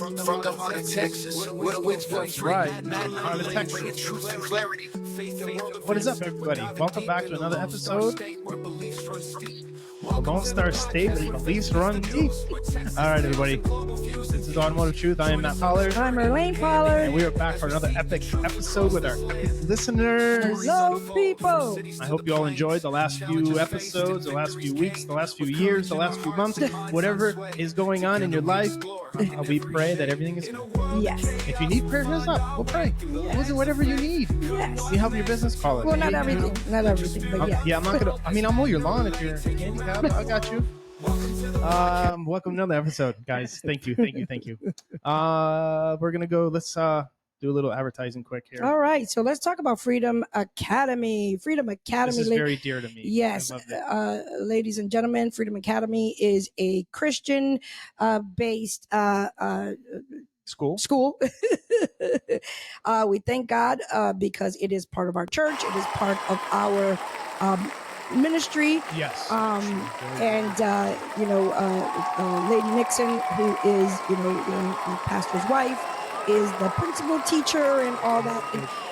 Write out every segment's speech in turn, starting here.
From the heart of Texas, where the winds blow free. Right, heart of Texas. Truth and clarity. What is up, everybody? Welcome back to another episode of Lone Star State, where beliefs run deep. All right, everybody. This is Automotive Truth. I am Matt Pollard. I'm Irlanne Pollard. And we are back for another epic episode with our listeners. Hello, people. I hope you all enjoyed the last few episodes, the last few weeks, the last few years, the last few months, whatever is going on in your life. We pray that everything is good. Yes. If you need prayer, hit us up. We'll pray. Yes. We'll do whatever you need. Yes. We help your business, call it. Well, not everything. Not everything, but yeah. Yeah, I'm not gonna. I mean, I'll mow your lawn if you're handicapped. I got you. Welcome to another episode, guys. Thank you. We're gonna go. Let's do a little advertising quick here. All right. So let's talk about Freedom Academy. Freedom Academy. This is very dear to me. Yes, ladies and gentlemen, Freedom Academy is a Christian based school. We thank God because it is part of our church. It is part of our ministry. Yes. Lady Nixon, who is the pastor's wife, is the principal teacher and all that.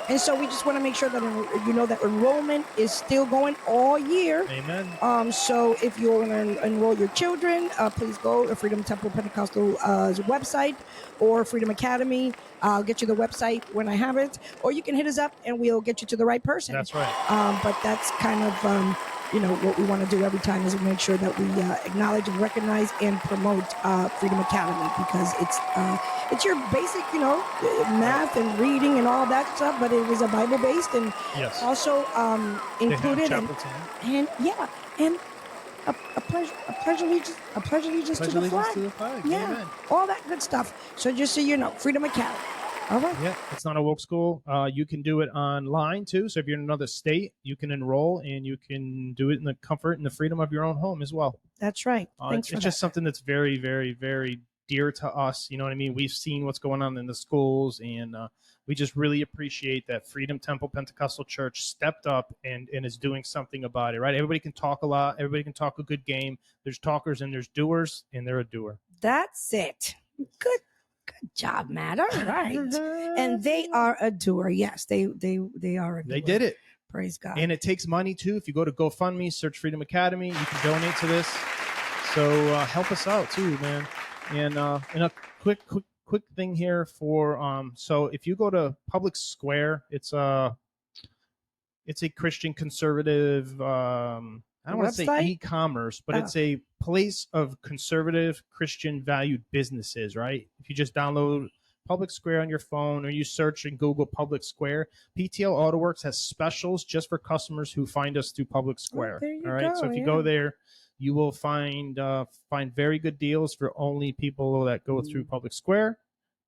And so we just want to make sure that that enrollment is still going all year. Amen. So if you want to enroll your children, please go to Freedom Temple Pentecostal website or Freedom Academy. I'll get you the website when I have it, or you can hit us up and we'll get you to the right person. That's right. But that's kind of what we want to do every time is make sure that we acknowledge and recognize and promote Freedom Academy, because it's your basic math and reading and all that stuff, but it was a Bible based and yes. also included and a pledge allegiance to the flag. Yeah. Amen. All that good stuff. So just so you know, Freedom Academy. All right. Yeah, it's not a woke school. You can do it online too. So if you're in another state, you can enroll and you can do it in the comfort and the freedom of your own home as well. That's right. It's just something that's very, very, very dear to us. You know what I mean? We've seen what's going on in the schools, and we just really appreciate that Freedom Temple Pentecostal Church stepped up and is doing something about it, right? Everybody can talk a lot. Everybody can talk a good game. There's talkers and there's doers, and they're a doer. That's it. Good job, Matt. All right. And they are a doer. Yes, they are a doer. They did it. Praise God. And it takes money too. If you go to GoFundMe, search Freedom Academy, you can donate to this. So help us out too, man. And a quick thing here for so if you go to Public Square, it's a Christian conservative I don't want to say e-commerce, but it's a place of conservative Christian valued businesses, right? If you just download Public Square on your phone or you search and Google Public Square, PTL AutoWorks has specials just for customers who find us through Public Square. All right. So if you go there, you will find very good deals for only people that go through Public Square,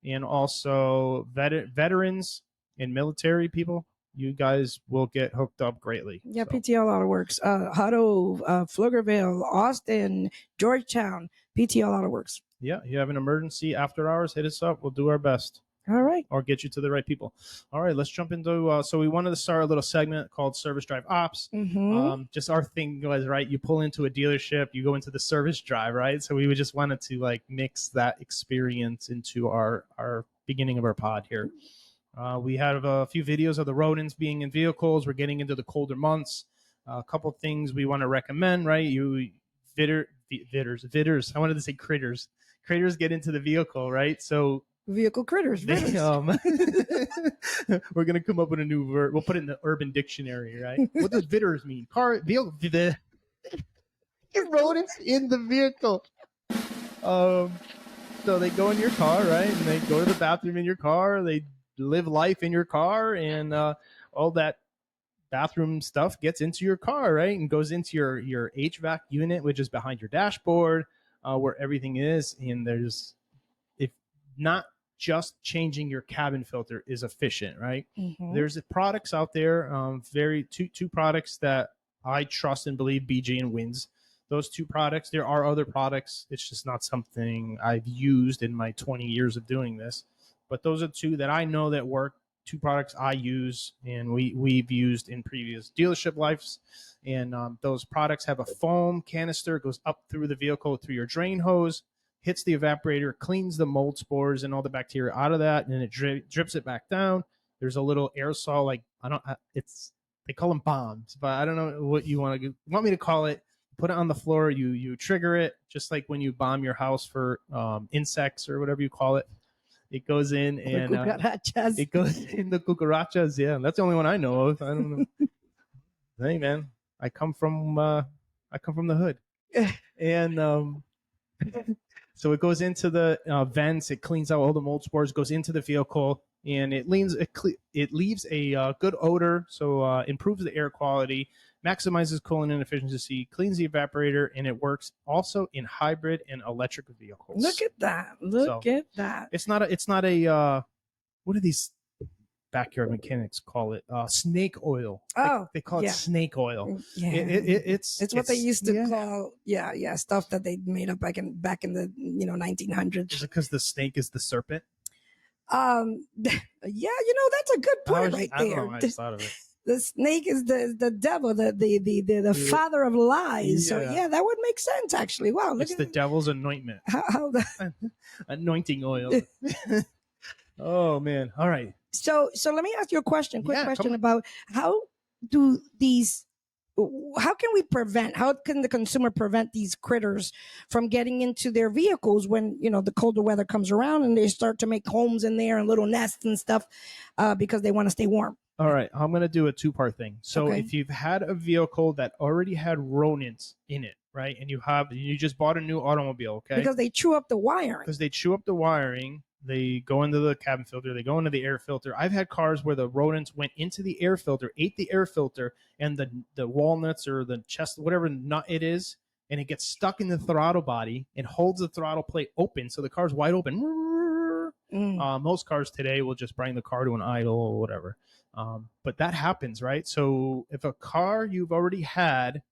and also veterans and military people. You guys will get hooked up greatly. Yeah, so. PTL AutoWorks, Hutto, Pflugerville, Austin, Georgetown, PTL AutoWorks. Yeah, you have an emergency after hours, hit us up. We'll do our best. All right. Or get you to the right people. All right, let's jump into, so we wanted to start a little segment called Service Drive Ops. Mm-hmm. Just our thing was, right, you pull into a dealership, you go into the service drive, right? So we just wanted to mix that experience into our beginning of our pod here. We have a few videos of the rodents being in vehicles. We're getting into the colder months. A couple things we want to recommend, right? Vitters. I wanted to say critters. Critters get into the vehicle, right? So vehicle critters. We're going to come up with a new word. We'll put it in the Urban Dictionary, right? What does vitters mean? Rodents in the vehicle. So they go in your car, right? And they go to the bathroom in your car. They live life in your car, and all that bathroom stuff gets into your car, right? And goes into your HVAC unit, which is behind your dashboard, where everything is. And if not just changing your cabin filter is efficient, right? Mm-hmm. There's products out there, two products that I trust and believe, BG and Wins. Those two products. There are other products. It's just not something I've used in my 20 years of doing this. But those are two that I know that work. Two products I use and we've used in previous dealership lives. And those products have a foam canister, goes up through the vehicle through your drain hose. hits the evaporator, cleans the mold spores and all the bacteria out of that, and then it drips it back down. There's a little aerosol, like they call them bombs, but I don't know what you want me to call it. Put it on the floor. You trigger it just like when you bomb your house for insects or whatever you call it. It goes in and it goes in the cucarachas. Yeah, that's the only one I know of. I don't know. Hey man, I come from the hood, and so it goes into the vents. It cleans out all the mold spores. Goes into the vehicle, and it leaves a good odor. So improves the air quality, maximizes coolant and efficiency, cleans the evaporator, and it works also in hybrid and electric vehicles. Look at that! Look at that! It's not a what are these backyard mechanics call it? Snake oil. Oh, they call it snake oil. Yeah, it's what they used to call stuff that they made up back in the 1900s. Is it because the snake is the serpent? Yeah, that's a good point right there. I don't know. I just thought of it. The snake is the devil, the father of lies. So yeah, that would make sense actually. Wow, it's the devil's anointment. Anointing oil. Oh man! All right. So let me ask you a question. Quick question about how can we prevent? How can the consumer prevent these critters from getting into their vehicles when the colder weather comes around and they start to make homes in there and little nests and stuff because they want to stay warm? All right, I'm gonna do a two-part thing. So if you've had a vehicle that already had rodents in it, right, and you just bought a new automobile, okay? Because they chew up the wiring. They go into the cabin filter. They go into the air filter. I've had cars where the rodents went into the air filter, ate the air filter, and the walnuts or the chest, whatever nut it is, and it gets stuck in the throttle body and holds the throttle plate open, so the car's wide open. Most cars today will just bring the car to an idle or whatever. But that happens, right? So if a car you've already had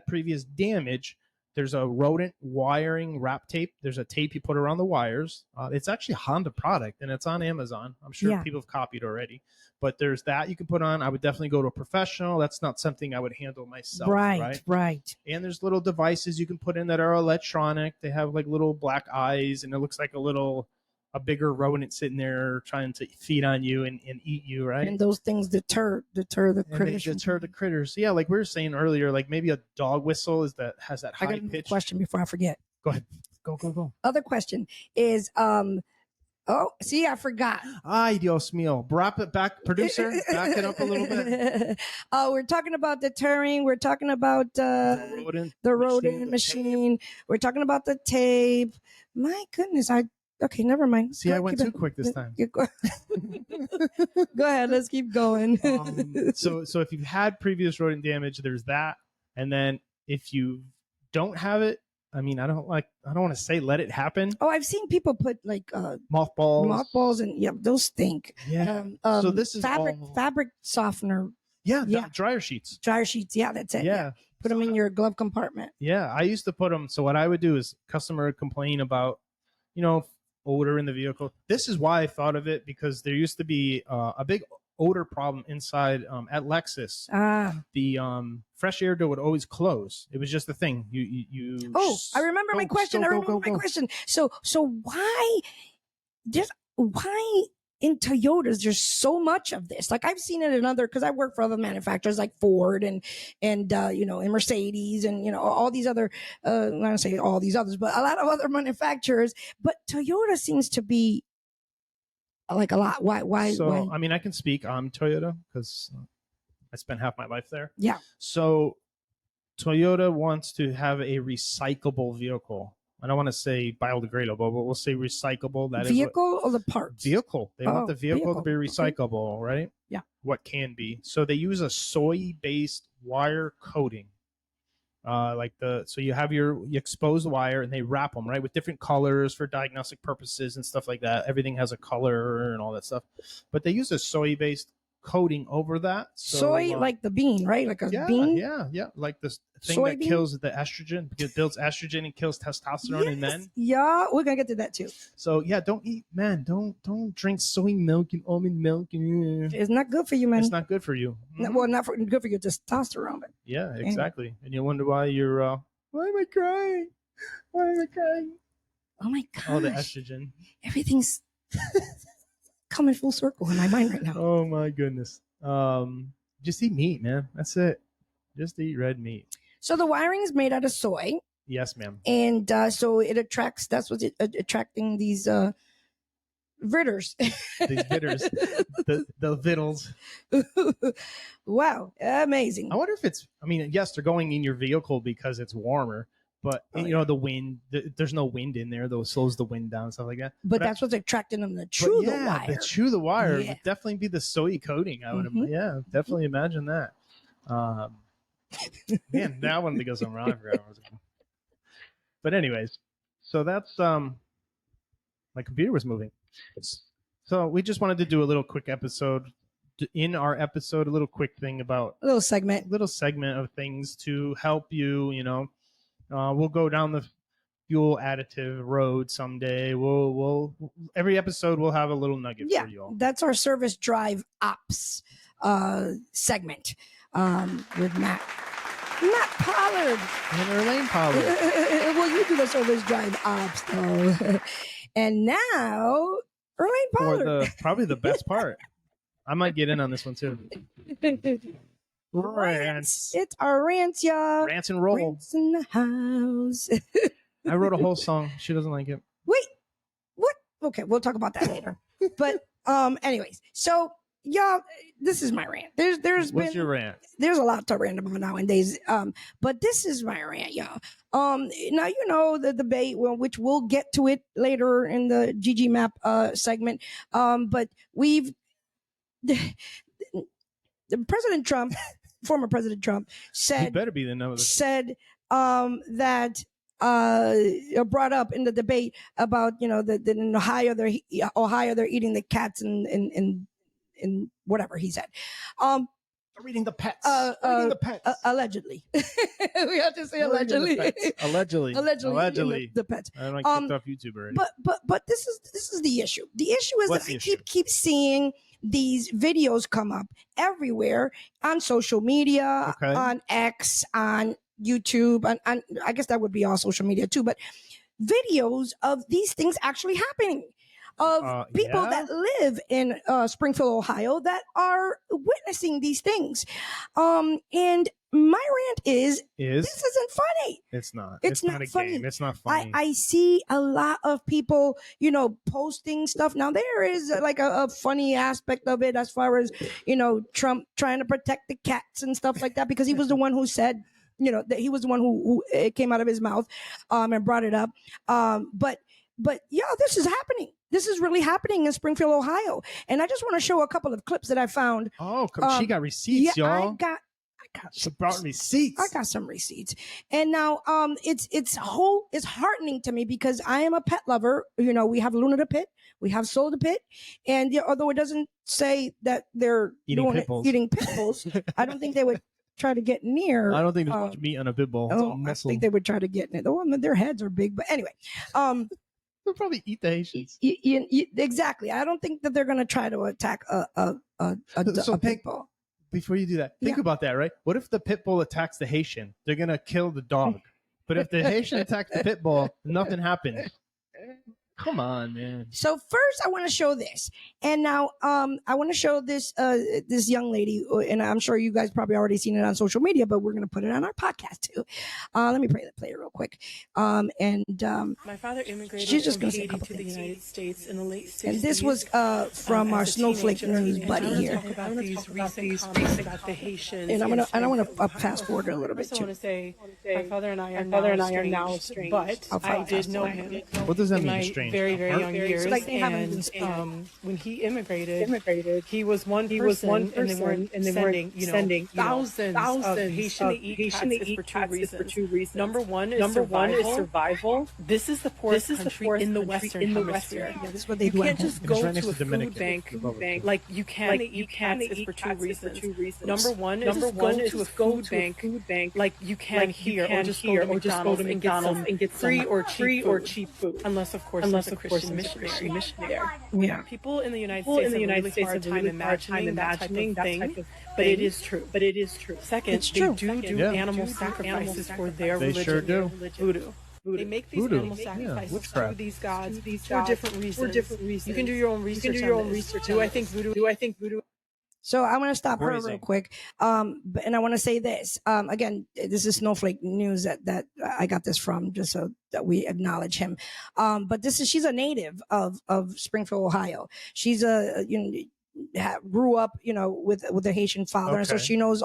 previous damage, there's a rodent wiring wrap tape. There's a tape you put around the wires. It's actually a Honda product, and it's on Amazon. I'm sure people have copied already. But there's that you can put on. I would definitely go to a professional. That's not something I would handle myself. Right. And there's little devices you can put in that are electronic. They have like little black eyes, and it looks like a bigger rodent sitting there trying to feed on you and eat you, right? And those things deter the critters. Deter the critters. Yeah, like we were saying earlier, like maybe a dog whistle has that high pitch. I got a question before I forget. Go ahead. Go. Other question is I forgot. Ay, Dios mío. Wrap it back, producer. Back it up a little bit. We're talking about deterring. We're talking about the rodent machine. We're talking about the tape. My goodness, okay, never mind. See, I went too quick this time. Go ahead. Let's keep going. So if you've had previous rodent damage, there's that. And then if you don't have it, I mean, I don't want to say let it happen. Oh, I've seen people put like mothballs, and those stink. Yeah. So this is fabric softener. Yeah. Dryer sheets. Yeah, that's it. Yeah. Put them in your glove compartment. Yeah, I used to put them. So what I would do is customer would complain about, odor in the vehicle. This is why I thought of it, because there used to be a big odor problem inside at Lexus. The fresh air door would always close. It was just a thing. You. Oh, I remember my question. Question. So why in Toyotas there's so much of this? Like I've seen it in other, because I work for other manufacturers like Ford and and Mercedes and all these other I don't say all these others, but a lot of other manufacturers. But Toyota seems to be like a lot. Why? So I mean, I can speak on Toyota because I spent half my life there. Yeah. So Toyota wants to have a recyclable vehicle. I don't want to say biodegradable, but we'll say recyclable. That vehicle or the parts? Vehicle. They want the vehicle to be recyclable, right? Yeah. What can be. So they use a soy-based wire coating. So you have your exposed wire, and they wrap them, right, with different colors for diagnostic purposes and stuff like that. Everything has a color and all that stuff. But they use a soy-based coating over that. So, soy, like the bean, right? Like a bean? Yeah. Like this thing Soybean? That kills the estrogen, because it builds estrogen and kills testosterone in men. Yeah, we're gonna get to that too. So yeah, don't drink soy milk and almond milk. It's not good for you, man. It's not good for you. Well, good for your testosterone. But yeah, exactly. And you wonder why you're why am I crying? Oh my gosh. all the estrogen. Everything's coming full circle in my mind right now. Oh my goodness. Just eat meat, man. That's it. Just eat red meat. So the wiring is made out of soy, Yes, ma'am. and so it attracts. That's what's attracting these Ritters. These bitters, the vittles. Wow, amazing. I wonder if it's. I mean, yes, they're going in your vehicle because it's warmer, but the wind. There's no wind in there, though. It slows the wind down, and stuff like that. But that's what's attracting them to chew the wire. To chew the wire Yeah. would definitely be the soy coating. I would. Yeah, definitely imagine that. Man, now I wanted to go somewhere. I forgot where I was going. But anyways, so that's my computer was moving. So we just wanted to do a little quick episode. In our episode, a little quick thing about a little segment of things to help you. We'll go down the fuel additive road someday. We'll every episode we'll have a little nugget for you all. That's our service drive ops segment with Matt Pollard and Irlanne Pollard. Well, you do the service drive ops though. And now Irlanne Pollard. Probably the best part. I might get in on this one too. Rants. It's our rants, y'all. Rants and roll. Rants in the house. I wrote a whole song. She doesn't like it. Wait, what? Okay, we'll talk about that later. But anyways, so y'all, this is my rant. What's your rant? There's a lot to rant about nowadays. But this is my rant, y'all. Now you know the debate, which we'll get to it later in the GG Map segment. But President Trump, former President Trump, said he better be the number. That brought up in the debate about that in Ohio they're eating the cats and whatever he said. They're eating the pets. Eating the pets. Allegedly. We have to say allegedly. Allegedly. The pets. I don't kicked off YouTube already. But this is the issue. The issue is that I keep seeing these videos come up everywhere on social media, on X, on YouTube, and I guess that would be all social media too, but videos of these things actually happening. Of people that live in Springfield, Ohio, that are witnessing these things. And my rant is this isn't funny. It's not. It's not a funny. game. It's not funny. I see a lot of people, posting stuff. Now, there is like a funny aspect of it as far as, Trump trying to protect the cats and stuff like that, because he was the one who said, that he was the one who it came out of his mouth and brought it up. But this is happening. This is really happening in Springfield, Ohio. And I just want to show a couple of clips that I found. Oh, she got receipts, y'all. I got she brought receipts. I got some receipts. And now it's heartening to me because I am a pet lover. We have Luna the Pit, we have Soul the Pit, and although it doesn't say that they're eating pit bulls, I don't think they would try to get near. I don't think there's much meat on a pit bull. I think they would try to get near. Their heads are big, but anyway. They'll probably eat the Haitians. Exactly. I don't think that they're going to try to attack a pit bull. Before you do that, think about that, right? What if the pit bull attacks the Haitian? They're going to kill the dog. But if the Haitian attacks the pit bull, nothing happens. Come on, man. So first, I want to show this, and now I want to show this this young lady, and I'm sure you guys probably already seen it on social media, but we're going to put it on our podcast too. Let me play it real quick. My father immigrated from Haiti to the United States in the late 60s. And this was from our Snowflake News buddy here. About these recent comments about the Haitians. And I want to fast forward a little bit too. I want to say my father and I are now estranged, but I did know him. What does that mean, estranged? Very, very young years. Like and when he immigrated, he was one person, and they weren't sending thousands of Haitian to eat cats for two reasons. Number one is survival. This is the poorest country in the Western Hemisphere. This is what they You do. can't just go to a food bank like you can eat cats is for two reasons. Number one is go to a food bank like you can here, or just go to McDonald's and get free or cheap food. Unless of course there's a Christian missionary there. Yeah. People in the United States have a really hard time imagining that type of thing, but it is true. Second, they do animal sacrifices for their religion. They sure do. Voodoo. They make these animal sacrifices to these gods for different reasons. You can do your own research. Do I think voodoo? So I want to stop her real quick. And I want to say this. Again, this is Snowflake News that I got this from, just so that we acknowledge him. But she's a native of Springfield, Ohio. She's grew up, with a Haitian father. And so she knows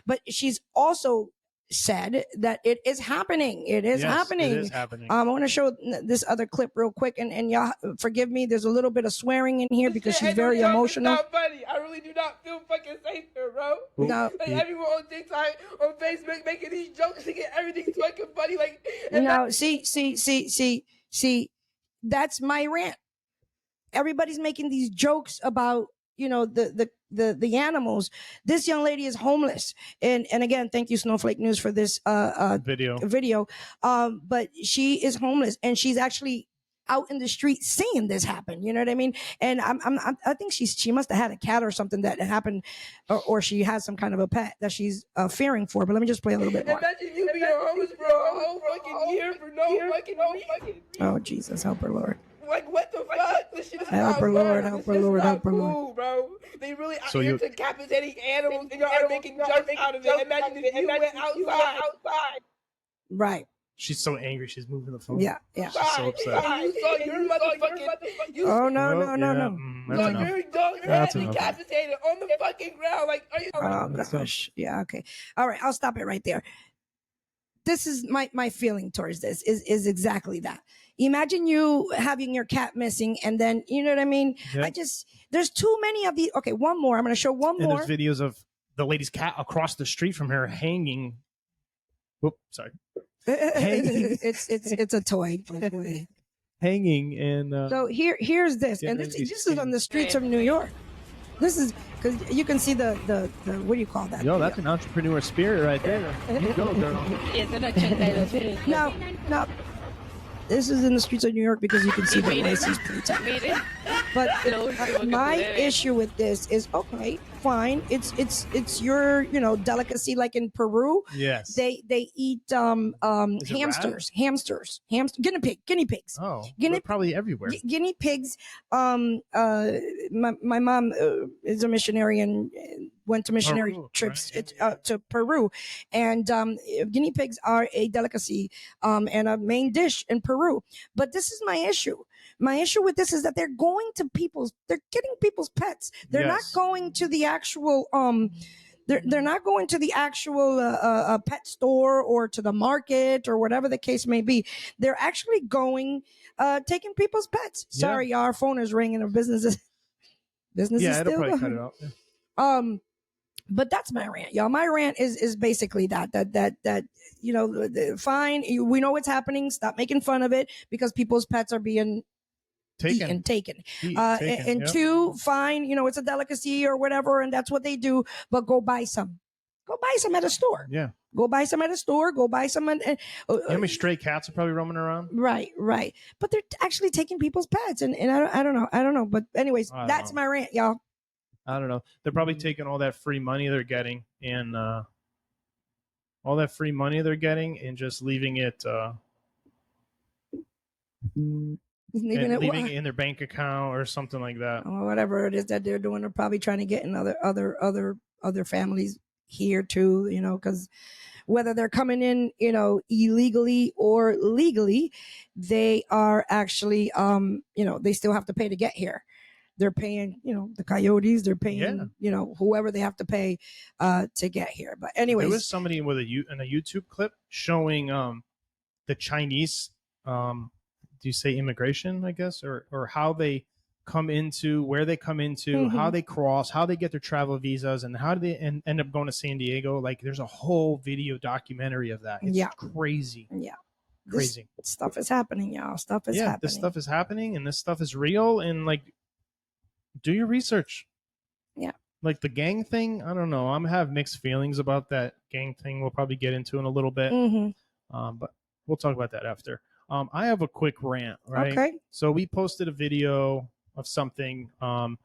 but she's also said that it is happening. It is happening. It is happening. I want to show this other clip real quick, and y'all forgive me. There's a little bit of swearing in here because she's very emotional. It's not funny. I really do not feel fucking safe here, bro. No. Like everyone on TikTok, on Facebook, making these jokes to get everything fucking funny. Like, no, see, that's my rant. Everybody's making these jokes about the animals. This young lady is homeless, and again, thank you Snowflake News for this video. But she is homeless, and she's actually out in the street seeing this happen. You know what I mean? And I think she must have had a cat or something that happened, or she has some kind of a pet that she's fearing for. But let me just play a little bit more. Imagine you being homeless for a whole fucking year for no fucking reason. Oh Jesus, help her, Lord. Like, what the fuck? This shit is help her, Lord, help her, Lord, help her, Lord. Bro. They really out here decapitating animals, and y'all are making jokes out of it. Imagine if you went outside. Right. She's so angry. She's moving the phone. Yeah. She's so upset. You saw your motherfucking. Oh no. Your dog had decapitated on the fucking ground. Like, are you? Oh gosh. Yeah. Okay. All right. I'll stop it right there. This is my feeling towards this is exactly that. Imagine you having your cat missing, and then you know what I mean. Yeah. There's too many of these. Okay, one more. I'm going to show one more. And there's videos of the lady's cat across the street from her hanging. Whoop, sorry. Hanging. It's a toy. Hanging and. So here's this, and this is on the streets of New York. This is because you can see the what do you call that? Yo, that's an entrepreneur spirit right there. You go, girl. No. This is in the streets of New York because you can see the license plate. But my issue with this is okay, fine. It's your delicacy, like in Peru. Yes. They eat hamsters, guinea pigs. Oh, probably everywhere. Guinea pigs. My mom is a missionary and went to missionary trips to Peru, and guinea pigs are a delicacy and a main dish in Peru. But this is my issue. My issue with this is that they're getting people's pets. They're not going to the actual they're not going to the actual pet store or to the market or whatever the case may be. They're actually going taking people's pets. Sorry, our phone is ringing. Our business is still it'll probably going. cut it out. But that's my rant, y'all. My rant is basically that fine. We know what's happening. Stop making fun of it because people's pets are being taken. And two, fine. It's a delicacy or whatever, and that's what they do. But go buy some. Go buy some at a store. Yeah. Go buy some at a store. Go buy some. How many stray cats are probably roaming around? Right. But they're actually taking people's pets, and I don't know. But anyways, that's my rant, y'all. I don't know. They're probably taking all that free money they're getting and just leaving it leaving it in their bank account or something like that. Or whatever it is that they're doing. They're probably trying to get in other families here too, because whether they're coming in, illegally or legally, they are actually they still have to pay to get here. They're paying, the coyotes. They're paying, whoever they have to pay to get here. But anyways, there was somebody in a YouTube clip showing the Chinese, do you say immigration, I guess, or how they come into, where they come into, how they cross, how they get their travel visas, and how do they end up going to San Diego. Like, there's a whole video documentary of that. It's crazy. Yeah. Crazy. This stuff is happening, y'all. Stuff is happening. This stuff is happening, and this stuff is real, and like, do your research. Yeah. Like the gang thing, I don't know. I have mixed feelings about that gang thing. We'll probably get into in a little bit. But we'll talk about that after. I have a quick rant, right? Okay. So we posted a video of something on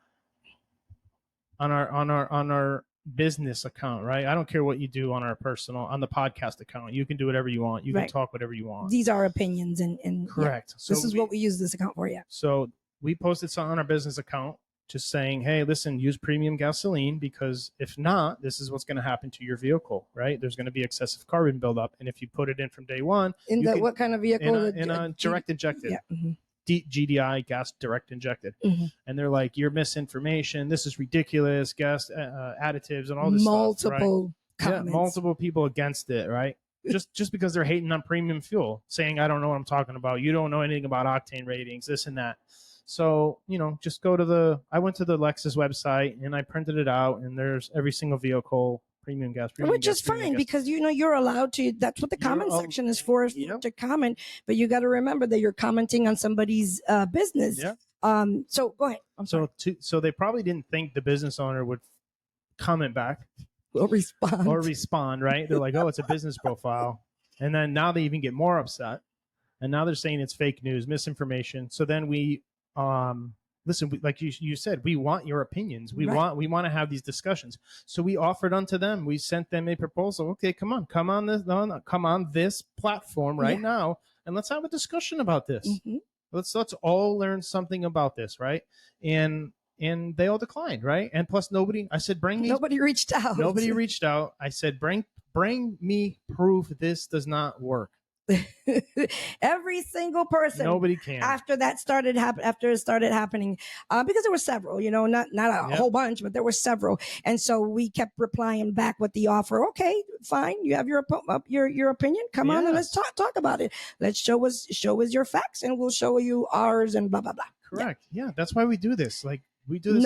our business account, right? I don't care what you do on the podcast account. You can do whatever you want. You can talk whatever you want. These are opinions and correct. Yeah, so this is what we use this account for. Yeah. So we posted something on our business account just saying, hey, listen, use premium gasoline, because if not, this is what's going to happen to your vehicle, right? There's going to be excessive carbon buildup. And if you put it in from day one, what kind of vehicle? In a direct injected. Yeah. Mm-hmm. GDI, gas direct injected. Mm-hmm. And they're like, you're misinformation, this is ridiculous, gas additives and all this multiple stuff, right? comments. Yeah, multiple people against it, right? just because they're hating on premium fuel, saying I don't know what I'm talking about, you don't know anything about octane ratings, this and that. So, just go to I went to the Lexus website and I printed it out, and there's every single vehicle, premium gas, which is fine, because you're allowed to. That's what the comment section is for, to comment. But you got to remember that you're commenting on somebody's business. Yeah. So go ahead. So they probably didn't think the business owner would comment back or respond. Right? They're like, oh, it's a business profile, and then now they even get more upset, and now they're saying it's fake news, misinformation. So then we listen, like you said, we want your opinions. We want to have these discussions. So we offered unto them. We sent them a proposal. Okay, come on this platform now, and let's have a discussion about this. Mm-hmm. Let's all learn something about this, right? And they all declined, right? And plus, nobody reached out. Nobody reached out. I said, bring me proof this does not work. Every single person. Nobody can. After it started happening, because there were several, not a whole bunch, but there were several, and so we kept replying back with the offer. Okay, fine, you have your opinion. Come on and let's talk about it. Let's show us your facts, and we'll show you ours, and blah blah blah. Correct. Yeah, that's why we do this. Like, we do this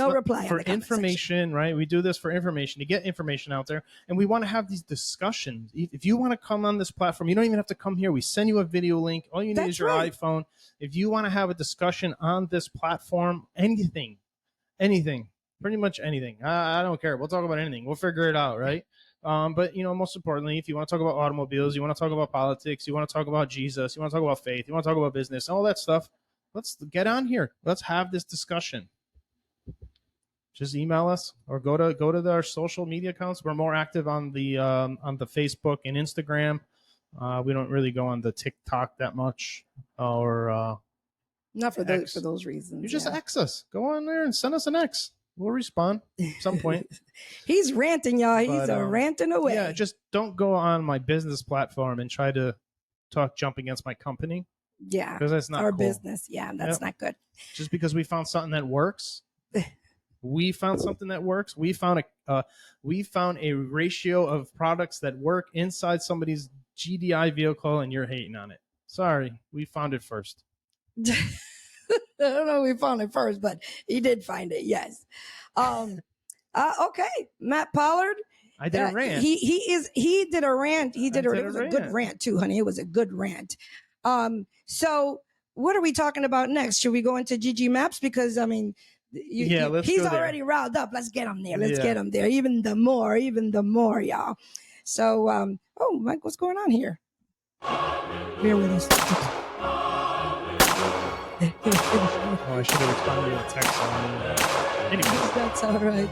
for information, right? We do this for information, to get information out there. And we want to have these discussions. If you want to come on this platform, you don't even have to come here. We send you a video link. All you need is your iPhone. If you want to have a discussion on this platform, anything, pretty much anything. I don't care. We'll talk about anything. We'll figure it out, right? But, most importantly, if you want to talk about automobiles, you want to talk about politics, you want to talk about Jesus, you want to talk about faith, you want to talk about business, all that stuff, let's get on here. Let's have this discussion. Just email us or go to our social media accounts. We're more active on the Facebook and Instagram. We don't really go on the TikTok that much, or not for those reasons. You just X us. Go on there and send us an X. We'll respond at some point. He's ranting, y'all. He's ranting away. Yeah, just don't go on my business platform and try to jump against my company. Yeah, because that's not our cool. business. Yeah, that's not good. Just because we found something that works. We found something that works. We found a ratio of products that work inside somebody's GDI vehicle, and you're hating on it. Sorry, we found it first. I don't know. We found it first, but he did find it. Yes. Okay, Matt Pollard. I did a rant. He did a rant. It was a good rant too, honey. It was a good rant. So what are we talking about next? Should we go into GG Maps? Because he's already riled up. Let's get him there. Get him there. Even the more, y'all. So, Mike, what's going on here? Bear with us. I should have responded to a text. Anyway. That's all right.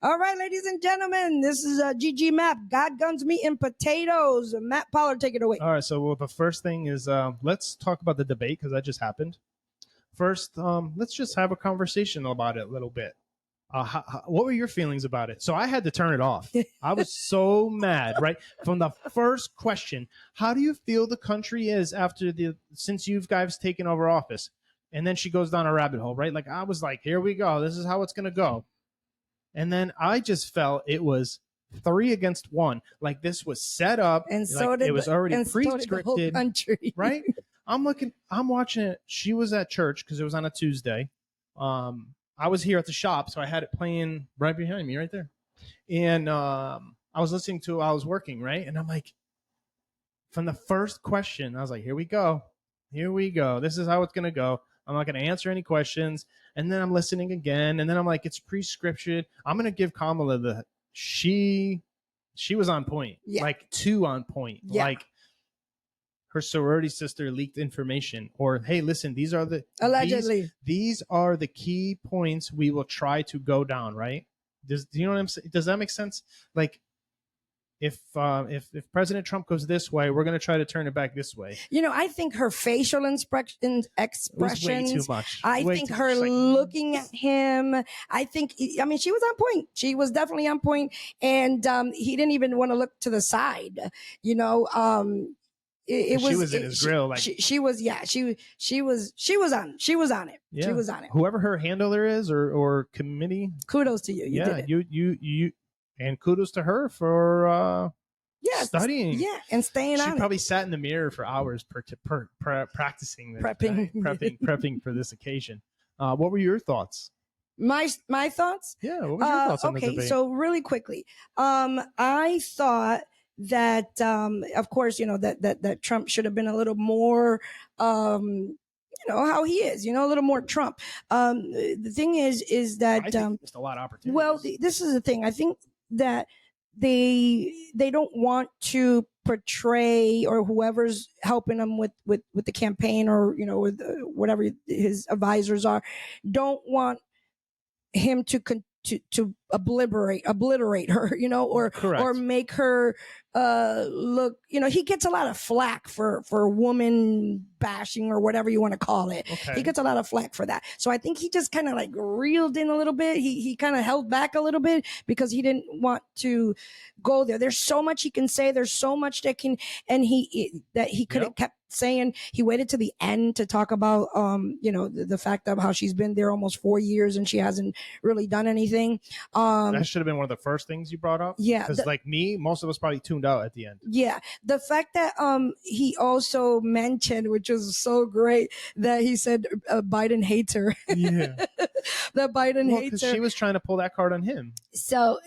All right, ladies and gentlemen, this is GG Map. God guns, meat, and potatoes. Matt Pollard, take it away. All right, so the first thing is let's talk about the debate, because that just happened. First, let's just have a conversation about it a little bit. What were your feelings about it? So I had to turn it off. I was so mad, right? From the first question, how do you feel the country is since you guys taken over office? And then she goes down a rabbit hole, right? Like, I was like, here we go. This is how it's going to go. And then I just felt it was 3 against 1. Like, this was set up. And so it was already pre-scripted, right? I'm watching it. She was at church because it was on a Tuesday. I was here at the shop, so I had it playing right behind me, right there. And I was listening to it while I was working, right? And I'm like, from the first question, I was like, here we go. This is how it's going to go. I'm not going to answer any questions. And then I'm listening again. And then I'm like, it's pre-scripted. I'm going to give Kamala she was on point. Yeah. Like 2 on point. Yeah. Like, her sorority sister leaked information, or, hey, listen, these are the key points we will try to go down, right? Do you know what I'm saying? Does that make sense? Like, if President Trump goes this way, we're going to try to turn it back this way. You know, I think her facial expressions, Way too much. I think her looking at him, I mean, she was on point. She was definitely on point. And he didn't even want to look to the side, you know. She was in his grill. Like she was on it. She was on it. Yeah. She was on it. Whoever her handler is or committee. Kudos to you. You did it. You and kudos to her for studying. Yeah, and staying on it. She probably sat in the mirror for hours practicing this, prepping for this occasion. What were your thoughts? My thoughts? Yeah, what were your thoughts on the debate? Okay, so really quickly, I thought that of course, you know, that Trump should have been a little more you know how he is, you know, a little more Trump. The thing is that I think missed a lot of opportunities. Well, this is the thing. I think that they don't want to portray, or whoever's helping them with the campaign, or you know, with whatever his advisors are, don't want him to obliterate her, you know, or make her look, you know, he gets a lot of flack for woman bashing, or whatever you want to call it. Okay. He gets a lot of flack for that. So I think he just kind of like reeled in a little bit. He kind of held back a little bit because he didn't want to go there. There's so much he can say. There's so much that he could have kept saying. He waited to the end to talk about you know, the fact of how she's been there almost 4 years and she hasn't really done anything. That should have been one of the first things you brought up. Yeah, because like me, most of us probably tuned out at the end. Yeah, the fact that he also mentioned, which was so great, that he said Biden hates her. Yeah, that Biden hates her. She was trying to pull that card on him. So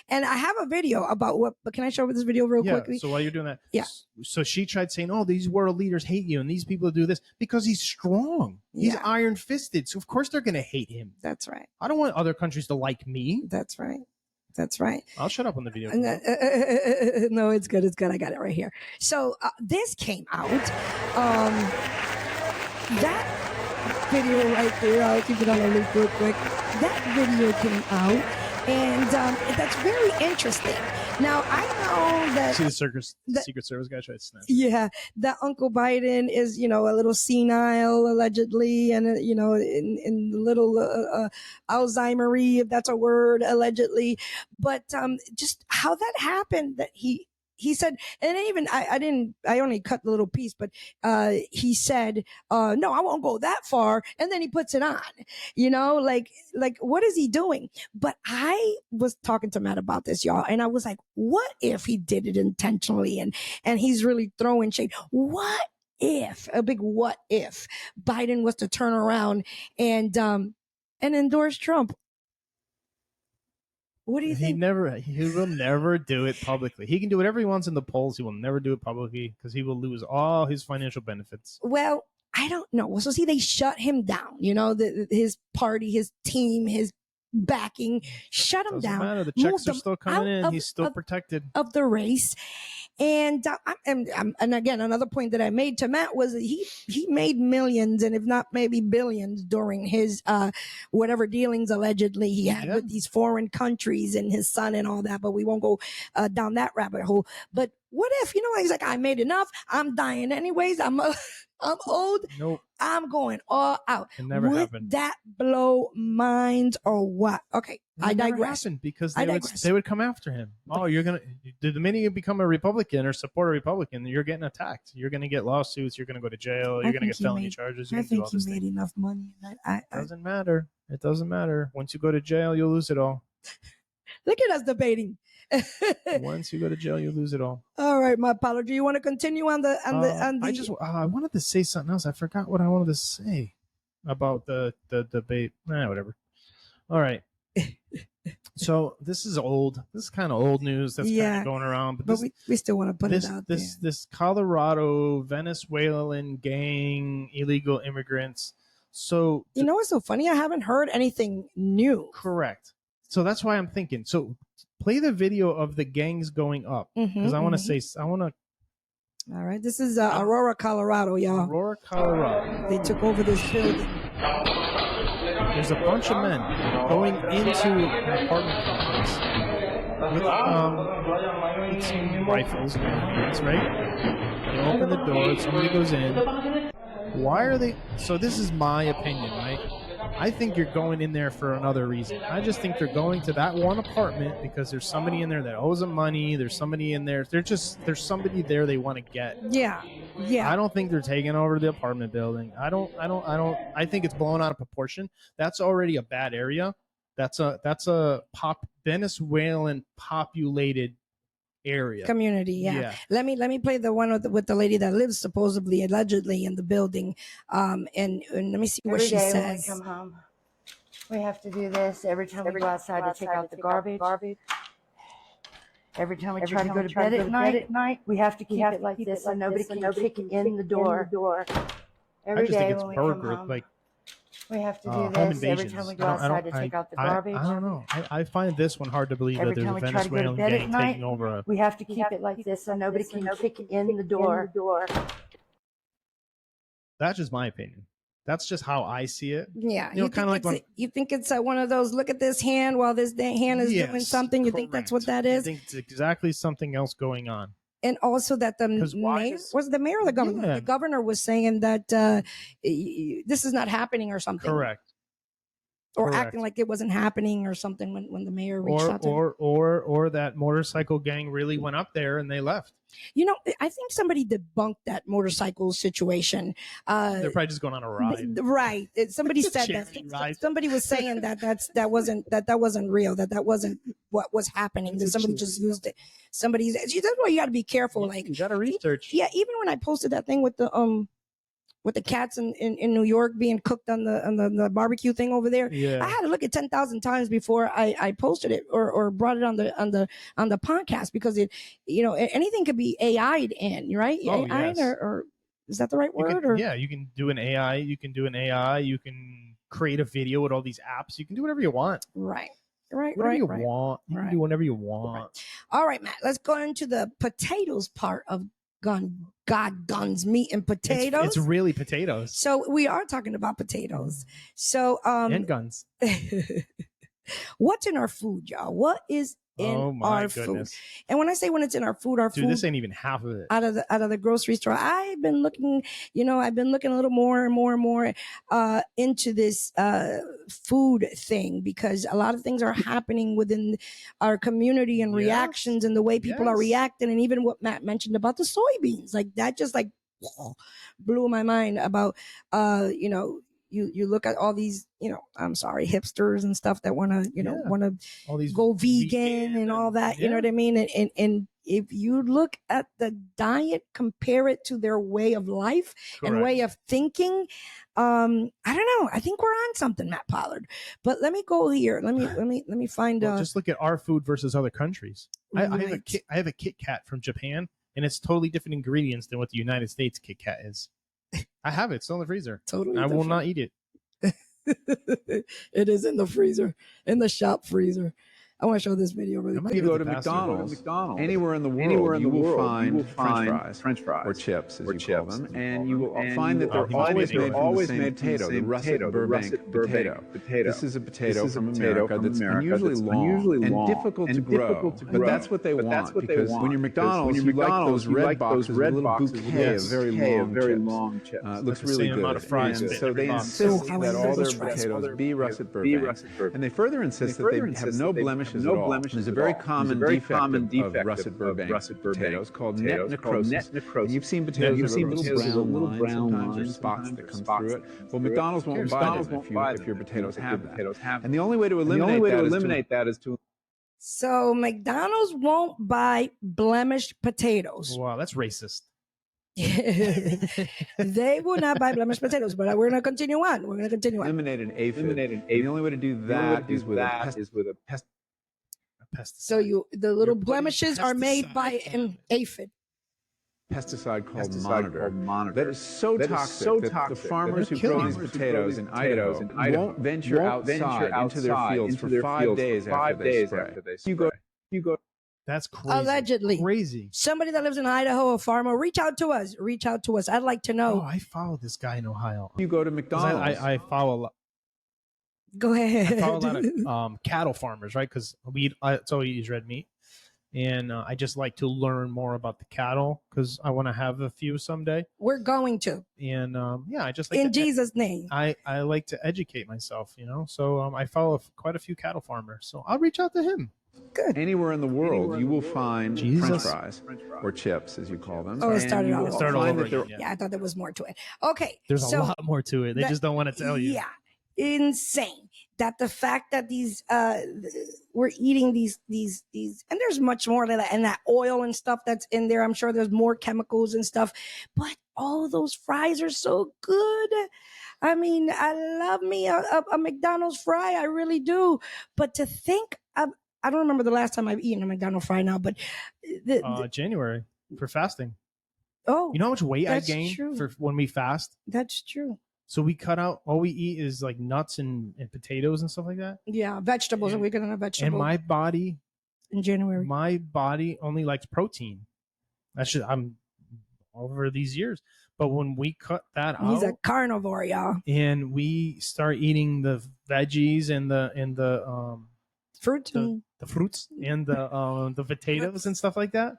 and I have a video about but can I show this video real quickly? So while you're doing that, yeah. So she tried saying, "Oh, these world leaders hate you, and these people do this because he's strong. He's iron fisted. So of course they're going to hate him." That's right. I don't want other countries to like me. That's right. That's right. I'll shut up on the video. No, it's good. It's good. I got it right here. So this came out. That video right there. I'll keep it on a loop real quick. That video came out. And that's very interesting. Now, I know that... See the Secret Service guy tried to snatch. Yeah, that Uncle Biden is, you know, a little senile, allegedly, and, you know, in little Alzheimer-y, if that's a word, allegedly. But just how that happened, that he said, and even I only cut the little piece, but he said, no, I won't go that far. And then he puts it on, you know, like what is he doing? But I was talking to Matt about this, y'all. And I was like, what if he did it intentionally? And he's really throwing shade. What if, a big what if Biden was to turn around and endorse Trump? What do you think? He will never do it publicly. He can do whatever he wants in the polls. He will never do it publicly because he will lose all his financial benefits. Well, I don't know. So see, they shut him down. You know, his party, his team, his backing, shut him down. Doesn't matter. The checks are still coming in. He's still protected of the race. And again, another point that I made to Matt was that he made millions, and if not maybe billions, during his whatever dealings allegedly he had with these foreign countries and his son and all that. But we won't go down that rabbit hole. But what if, you know, he's like, I made enough. I'm dying anyways. I'm old. Nope. I'm going all out. It never happened. Would that blow minds or what? Okay, I digress. Because they would come after him. Oh, the minute you become a Republican or support a Republican, you're getting attacked. You're going to get lawsuits. You're going to go to jail. You're going to get felony charges. I think he made enough money. It doesn't matter. It doesn't matter. Once you go to jail, you'll lose it all. Look at us debating. Once you go to jail, you lose it all. All right, my apology. You want to continue on the I wanted to say something else. I forgot what I wanted to say about the debate. Whatever. All right. So this is old. This is kind of old news that's kind of going around. But we still want to put it out there. This Colorado Venezuelan gang, illegal immigrants. So you know what's so funny? I haven't heard anything new. Correct. So that's why I'm thinking. So play the video of the gangs going up because I want to say I want to. All right, this is Aurora, Colorado, y'all. Aurora, Colorado. They took over this building. There's there's a bunch of men going into an apartment complex with some rifles and guns, right? They open the door, somebody goes in. Why are they? So this is my opinion, right? I think you're going in there for another reason. I just think they're going to that one apartment because there's somebody in there that owes them money. There's somebody in there. There's somebody there they want to get. Yeah. Yeah. I don't think they're taking over the apartment building. I think it's blown out of proportion. That's already a bad area. That's a Venezuelan populated area. Community, yeah. Let me play the one with the lady that lives supposedly, allegedly in the building. And let me see what she says. When we come home, we have to do this every time we go outside to take out the garbage. Every time we try to go to bed at night, we have to keep it like this so nobody can kick in the door. Every day when we come home, we have to do this every time we go outside to take out the garbage. I don't know. I find this one hard to believe that there's a Venezuelan gang taking over. We have to keep it like this so nobody can kick in the door. That's just my opinion. That's just how I see it. Yeah, you know, kind of like you think it's one of those. Look at this hand while this hand is doing something. You think that's what that is? I think it's exactly something else going on. And also that the mayor was the mayor or the governor. Yeah. The governor was saying that this is not happening or something. Correct. Or acting like it wasn't happening or something when the mayor reached out to him. Or that motorcycle gang really went up there and they left. You know, I think somebody debunked that motorcycle situation. They're probably just going on a ride. Right. Somebody said that. Somebody was saying that wasn't real. That wasn't what was happening. That somebody just used it. That's why you got to be careful. Like you got to research. Yeah. Even when I posted that thing with the cats in New York being cooked on the barbecue thing over there. Yeah. I had to look at 10,000 times before I posted it or brought it on the podcast because anything could be AI'd in, right? Oh, AI'd yes. or is that the right word? You can do an AI. You can create a video with all these apps. You can do whatever you want. Right. Whatever you want. You can do whatever you want. Right. All right, Matt. Let's go into the potatoes part of guns, meat, and potatoes. It's really potatoes. So we are talking about potatoes. So and guns. What's in our food, y'all? What is in our food? And when I say when it's in our food, Dude, this ain't even half of it. Out of the grocery store. I've been looking, a little more and more and more into this food thing because a lot of things are happening within our community and reactions and the way people are reacting, and even what Matt mentioned about the soybeans, like that just like blew my mind about you look at all these, hipsters and stuff that want to go vegan and all that, you know what I mean? And if you look at the diet, compare it to their way of life and way of thinking, I don't know. I think we're on something, Matt Pollard. But let me go here. Let me find. Just look at our food versus other countries. I have a Kit Kat from Japan, and it's totally different ingredients than what the United States Kit Kat is. I have it. It's still in the freezer. Totally. I will not eat it. It is in the freezer, in the shop freezer. I want to show this video really quick. You go to McDonald's, anywhere in the world, you will find French fries, or chips, as you call them, and you will find that they're always made from the same potato, the russet Burbank potato. This is a potato from America that's unusually long and difficult to grow, but that's what they want, because when you're McDonald's, you like those red boxes, a little bouquet of very long chips. It looks really good, and so they insist that all their potatoes be russet Burbank, and they further insist that they have no blemishes. There's a very common defect of russet Burbank potatoes called net necrosis. And you've seen potatoes that have a little brown lines, sometimes, or spots that come through it. Well, McDonald's won't buy them if your potatoes have that. And the only way to eliminate that is to... So McDonald's won't buy blemished potatoes. Wow, that's racist. They will not buy blemished potatoes, but we're going to continue on. Eliminate an aphid. And the only way to do that is with a pesticide. So the little blemishes are made by an aphid. Pesticide called Monitor. That is so toxic that the farmers who grow these potatoes in Idaho won't venture outside into their fields for 5 days after they spray. You go. That's crazy. Allegedly. Crazy. Somebody that lives in Idaho, a farmer, reach out to us. I'd like to know. Oh, I follow this guy in Ohio. You go to McDonald's. I follow Go ahead. I follow a lot of cattle farmers, right? Because that's all we eat is red meat. And I just like to learn more about the cattle because I want to have a few someday. We're going to. And I just like in Jesus' name. I like to educate myself, So I follow quite a few cattle farmers. So I'll reach out to him. Good. Anywhere in the world, you will find French fries, or chips, as you call them. Oh, it started all over. Yeah, I thought there was more to it. Okay. There's a lot more to it. They just don't want to tell you. Yeah. Insane that the fact that these we're eating these and there's much more to that, and that oil and stuff that's in there. I'm sure there's more chemicals and stuff, but all of those fries are so good. I mean, I love me a McDonald's fry. I really do. But to think of, I don't remember the last time I've eaten a McDonald's fry now, but January for fasting. Oh, you know how much weight I gained for when we fast? That's true. So we cut out, all we eat is like nuts and potatoes and stuff like that. Yeah, vegetables. And we're going to have vegetables. And my body, in January, my body only likes protein. I'm over these years. But when we cut that out, he's a carnivore, y'all. And we start eating the veggies and the fruits, the fruits and the potatoes and stuff like that.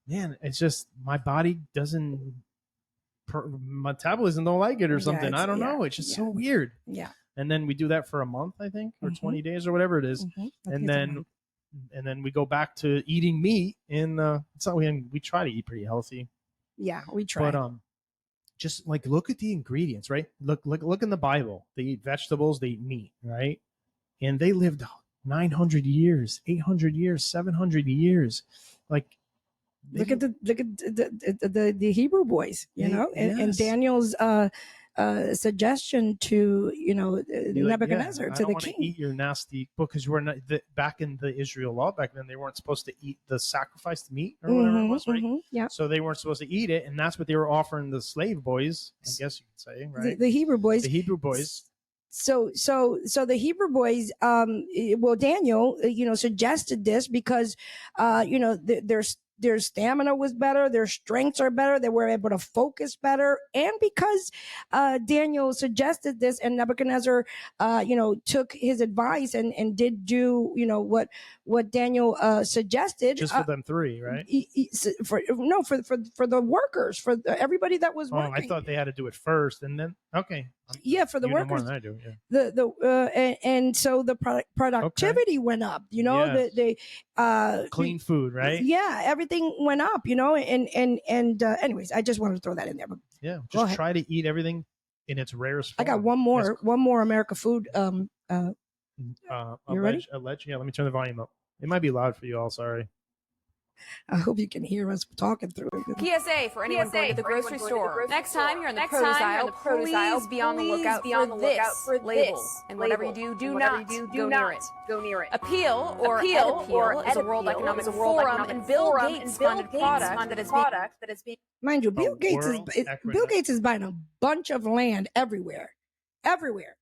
Man, it's just my body doesn't. Metabolism don't like it or something. I don't know. It's just so weird. Yeah. And then we do that for a month, I think, or 20 days or whatever it is. And then we go back to eating meat. And it's not we try to eat pretty healthy. Yeah, we try. But just like look at the ingredients, right? Look in the Bible. They eat vegetables, they eat meat, right? And they lived 900 years, 800 years, 700 years. Like look at the Hebrew boys, and Daniel's suggestion to Nebuchadnezzar, to the king. Eat your nasty, because you were not back in the Israel law back then. They weren't supposed to eat the sacrificed meat or whatever it was, right? Yeah. So they weren't supposed to eat it, and that's what they were offering the slave boys, I guess you could say, right? The Hebrew boys. The Hebrew boys. So the Hebrew boys, Daniel, suggested this because, their stamina was better, their strengths are better, they were able to focus better, and because Daniel suggested this, and Nebuchadnezzar, took his advice and did do, what Daniel suggested. Just for them three, right? For the workers, for everybody that was working. Oh, I thought they had to do it first, and then okay. Yeah, for the workers. More than I do. Yeah. And so the productivity went up. The clean food, right? Yeah, everything went up. And anyways, I just wanted to throw that in there. But yeah, just try to eat everything in its rarest form. I got one more America food. You ready? Yeah, let me turn the volume up. It might be loud for you all. Sorry. I hope you can hear us talking through it. PSA for anyone going to the grocery store. Next time you're in the produce aisle, please be on the lookout for this label. And whatever you do, do not go near it. Appeal or Appeal is a World Economic Forum and Bill Gates funded product that is being. Mind you, Bill Gates is buying a bunch of land everywhere.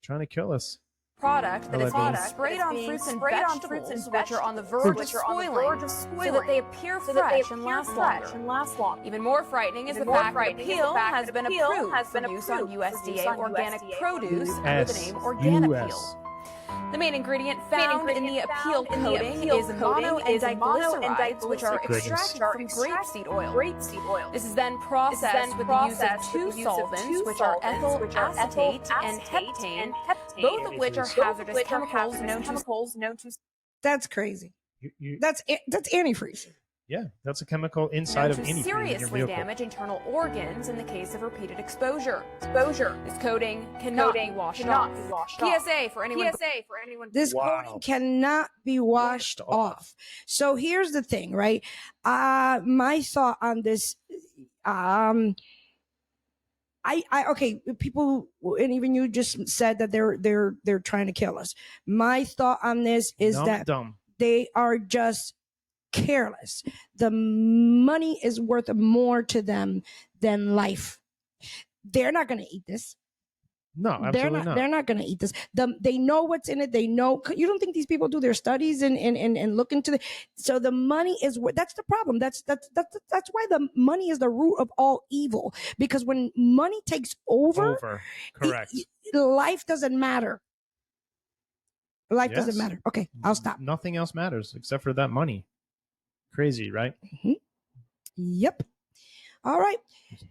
Trying to kill us. Product that is being sprayed on fruits and vegetables which are on the verge of spoiling so that they appear fresh and last longer. Even more frightening is the fact that Appeal has been approved for use on USDA organic produce under the name Organipeel. The main ingredient found in the Appeal coating is mono and diglycerides, which are extracted from grapeseed oil. This is then processed with the use of two solvents, which are ethyl acetate and heptane, both of which are hazardous chemicals known to. That's crazy. That's antifreeze. Yeah, that's a chemical inside of anything. Seriously damage internal organs in the case of repeated exposure. This coating cannot be washed off. PSA for anyone. This coating cannot be washed off. So here's the thing, right? My thought on this, okay, people, and even you just said that they're trying to kill us. My thought on this is they are just careless. The money is worth more to them than life. They're not going to eat this. No, absolutely not. They're not going to eat this. They know what's in it. They know. You don't think these people do their studies and look into it? So the money is. That's the problem. That's why the money is the root of all evil. Because when money takes over, correct, life doesn't matter. Life doesn't matter. Okay, I'll stop. Nothing else matters except for that money. Crazy, right? Mm-hmm. Yep. All right.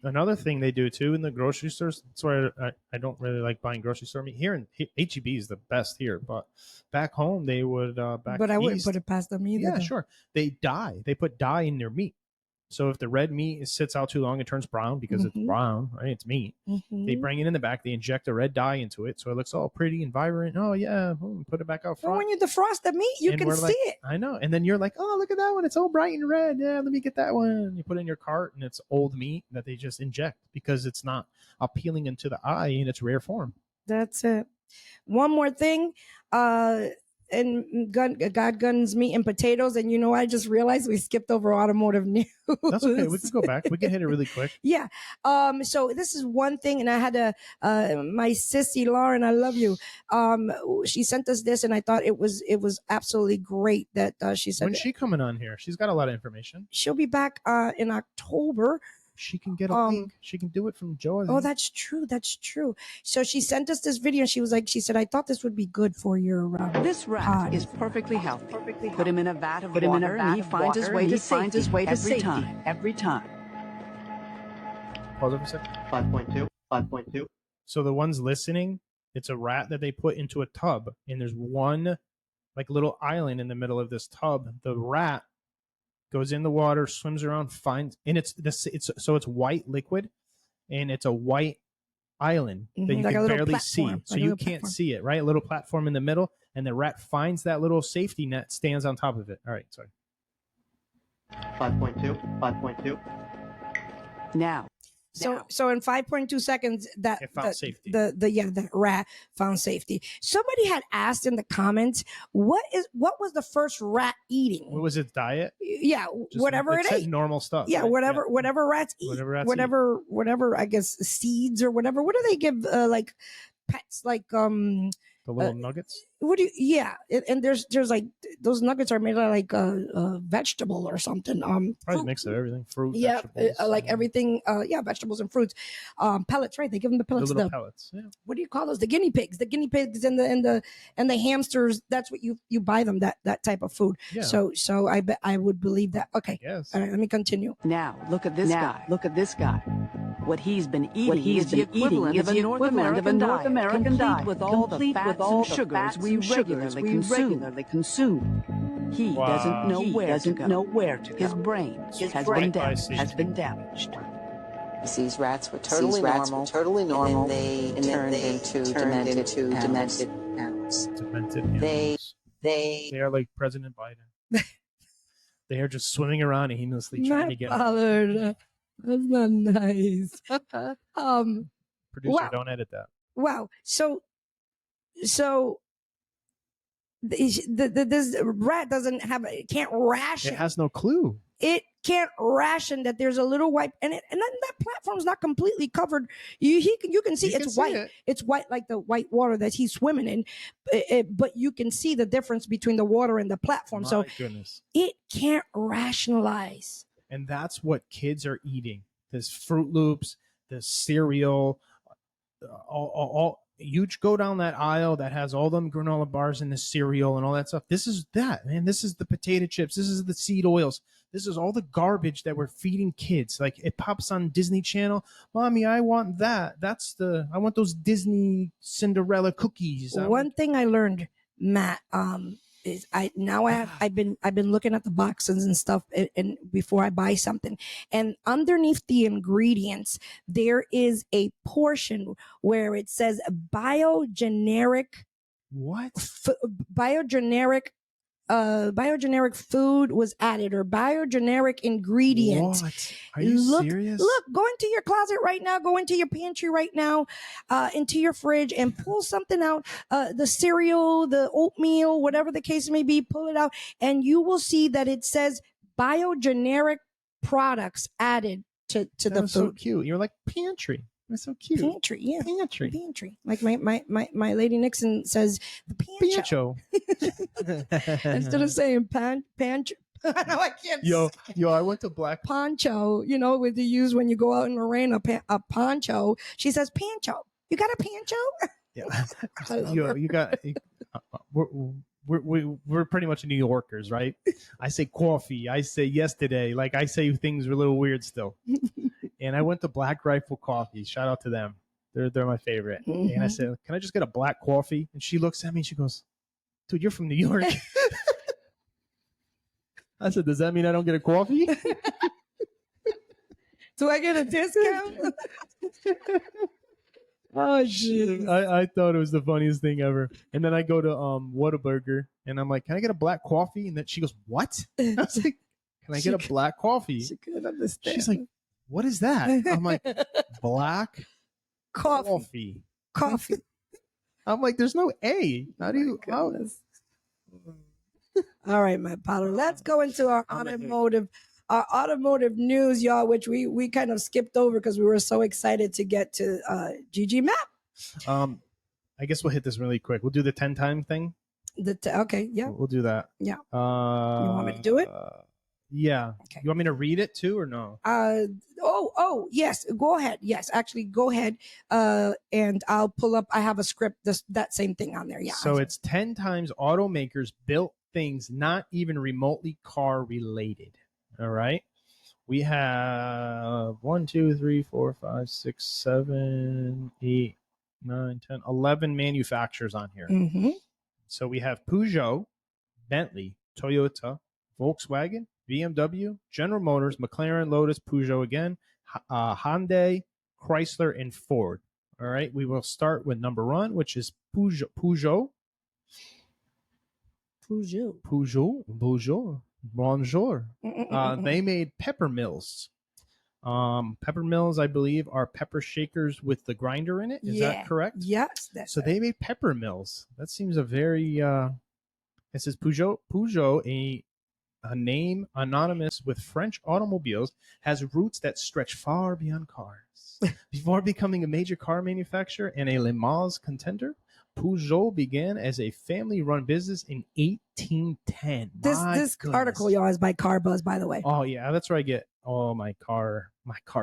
Another thing they do too in the grocery stores. That's why I don't really like buying grocery store meat. Here in HEB is the best here, but back home they would But I wouldn't put it past them either. Yeah, sure. They dye. They put dye in their meat. So if the red meat sits out too long, it turns brown because it's brown, right? It's meat. They bring it in the back. They inject a red dye into it, so it looks all pretty and vibrant. Oh yeah, put it back out front. Well, when you defrost the meat, you can see it. I know. And then you're like, oh, look at that one. It's all bright and red. Yeah, let me get that one. You put it in your cart, and it's old meat that they just inject because it's not appealing into the eye in its rare form. That's it. One more thing. And God guns meat and potatoes, and I just realized we skipped over automotive news. That's okay. We can go back. We can hit it really quick. Yeah. So this is one thing, and I had my sissy Lauren, I love you. She sent us this, and I thought it was absolutely great that she said. When's she coming on here? She's got a lot of information. She'll be back in October. She can get a link. She can do it from Georgia. Oh, that's true. That's true. So she sent us this video. And she said, I thought this would be good for your This rat pod. is perfectly healthy. Put him in a vat of water, and he finds his way to safety every time. Every time. Pause it for a second. 5.2. So the ones listening, it's a rat that they put into a tub, and there's one like little island in the middle of this tub. The rat goes in the water, swims around, finds, and it's white liquid, and it's a white island that you can barely see, so you can't see it, right? A little platform in the middle, and the rat finds that little safety net, stands on top of it. All right, sorry. 5.2. Now. So in 5.2 seconds, that it found safety. The rat found safety. Somebody had asked in the comments, what was the first rat eating? What was its diet? Yeah, whatever it ate. Normal stuff. Yeah, right? whatever rats eat. Whatever I guess seeds or whatever. What do they give like pets like the little nuggets? What do you? Yeah, and there's like those nuggets are made of like a vegetable or something. Probably mix of everything, fruit. Yeah, vegetables, like everything. Yeah, vegetables and fruits. Pellets, right? They give them the pellets. The little pellets. Yeah. What do you call those? The guinea pigs. The guinea pigs and the hamsters. That's what you buy them. That type of food. Yeah. So I bet I would believe that. Okay. Yes. All right. Let me continue. Now look at this guy. Look at this guy. What he's been eating is the equivalent of a North American diet, complete with all the fats and sugars we regularly consume. He doesn't know where to go. His brain has been damaged. These rats were totally normal, and then they turned into demented animals. Demented animals. They are like President Biden. They are just swimming around aimlessly trying to get Pollard. That's not nice. Producer, don't edit that. Wow. So this rat can't ration. It has no clue. It can't ration that there's a little white, and then that platform's not completely covered. You can see it's white. It's white like the white water that he's swimming in, but you can see the difference between the water and the platform. My so goodness. It can't rationalize. And that's what kids are eating. This Fruit Loops, the cereal, all you go down that aisle that has all them granola bars and the cereal and all that stuff. This is that, man. This is the potato chips. This is the seed oils. This is all the garbage that we're feeding kids. Like it pops on Disney Channel. Mommy, I want that. I want those Disney Cinderella cookies. One thing I learned, Matt, is I've been looking at the boxes and stuff and before I buy something, and underneath the ingredients there is a portion where it says biogeneric food was added, or biogeneric ingredient. What? Are you serious? Look, go into your closet right now, go into your pantry right now, into your fridge and pull something out, the cereal, the oatmeal, whatever the case may be, pull it out and you will see that it says biogeneric products added to the food. So cute. You're like pantry. That's so cute. Pantry, yeah. Pantry. Like my lady Nixon says the pancho. Instead of saying pantry. No, I can't. Yo, I went to Black Poncho. You know, what they use when you go out in the rain, a poncho. She says pancho. You got a pancho? Yeah. You got. we're pretty much New Yorkers, right? I say coffee. I say yesterday. Like I say things are a little weird still. And I went to Black Rifle Coffee. Shout out to them. They're my favorite. Mm-hmm. And I said, "Can I just get a black coffee?" And she looks at me and she goes, "Dude, you're from New York." I said, "Does that mean I don't get a coffee?" Do I get a discount? Oh shit! I thought it was the funniest thing ever. And then I go to Whataburger and I'm like, "Can I get a black coffee?" And then she goes, "What?" I was like, "Can I get a black coffee?" She couldn't understand. She's like, "What is that?" I'm like, "Black coffee." I'm like, "There's no A. How do you?" How? All right, my Paulo. Let's go into our automotive news, y'all, which we kind of skipped over because we were so excited to get to GG Map. I guess we'll hit this really quick. We'll do the 10-time thing. Okay, yeah. We'll do that. Yeah. You want me to do it? Yeah. Okay. You want me to read it too or no? Oh, yes. Go ahead. Yes, actually, go ahead. And I'll pull up. I have a script. That same thing on there. Yeah. So it's 10 times automakers built things not even remotely car related. All right. We have 1, 2, 3, 4, 5, 6, 7, 8, 9, 10, 11 manufacturers on here. Mm-hmm. So we have Peugeot, Bentley, Toyota, Volkswagen, BMW, General Motors, McLaren, Lotus, Peugeot again, Hyundai, Chrysler, and Ford. All right. We will start with number 1, which is Peugeot. Bonjour. They made pepper mills. Pepper mills, I believe, are pepper shakers with the grinder in it. Is that correct? Yes. So they made pepper mills. That seems a very. It says Peugeot, a name anonymous with French automobiles, has roots that stretch far beyond cars. Before becoming a major car manufacturer and a Le Mans contender, Peugeot began as a family-run business in 1810. This article, y'all, is by Car Buzz, by the way. Oh yeah, that's where I get all my car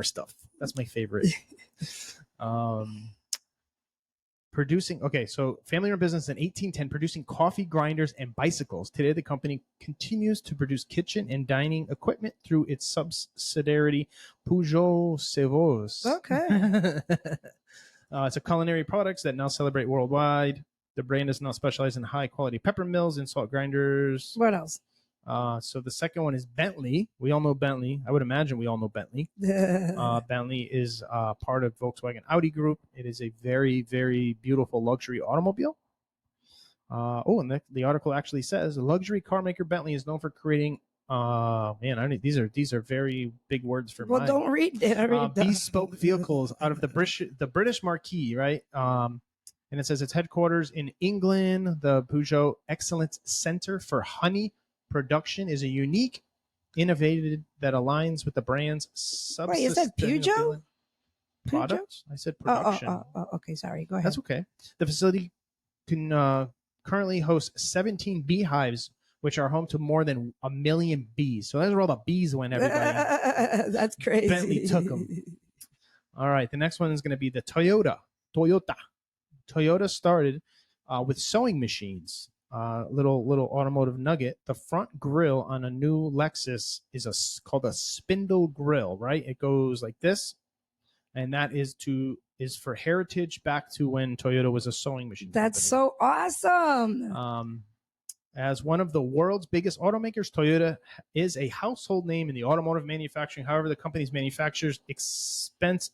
stuff. That's my favorite. So family-run business in 1810, producing coffee grinders and bicycles. Today, the company continues to produce kitchen and dining equipment through its subsidiary Peugeot Sevos. Okay. It's a culinary products that now celebrate worldwide. The brand is now specialized in high-quality pepper mills and salt grinders. What else? So the second one is Bentley. We all know Bentley. I would imagine we all know Bentley. Bentley is part of Volkswagen Audi Group. It is a very, very beautiful luxury automobile. And the article actually says luxury car maker Bentley is known for creating. These are very big words for me. Well, don't read it. Bespoke vehicles out of the British marquee, right? And it says its headquarters in England. The Peugeot Excellence Center for Honey Production is a unique innovative that aligns with the brand's subsistence. Wait, is that Peugeot? Products? I said production. Okay, sorry. Go ahead. That's okay. The facility can currently host 17 beehives, which are home to more than 1 million bees. So that's where all the bees went, everybody. That's crazy. Bentley took them. All right. The next one is going to be the Toyota. Toyota started with sewing machines. Little automotive nugget. The front grill on a new Lexus is called a spindle grill, right? It goes like this. And that is for heritage back to when Toyota was a sewing machine. That's so awesome. As one of the world's biggest automakers, Toyota is a household name in the automotive manufacturing. However, the company's manufacturers extends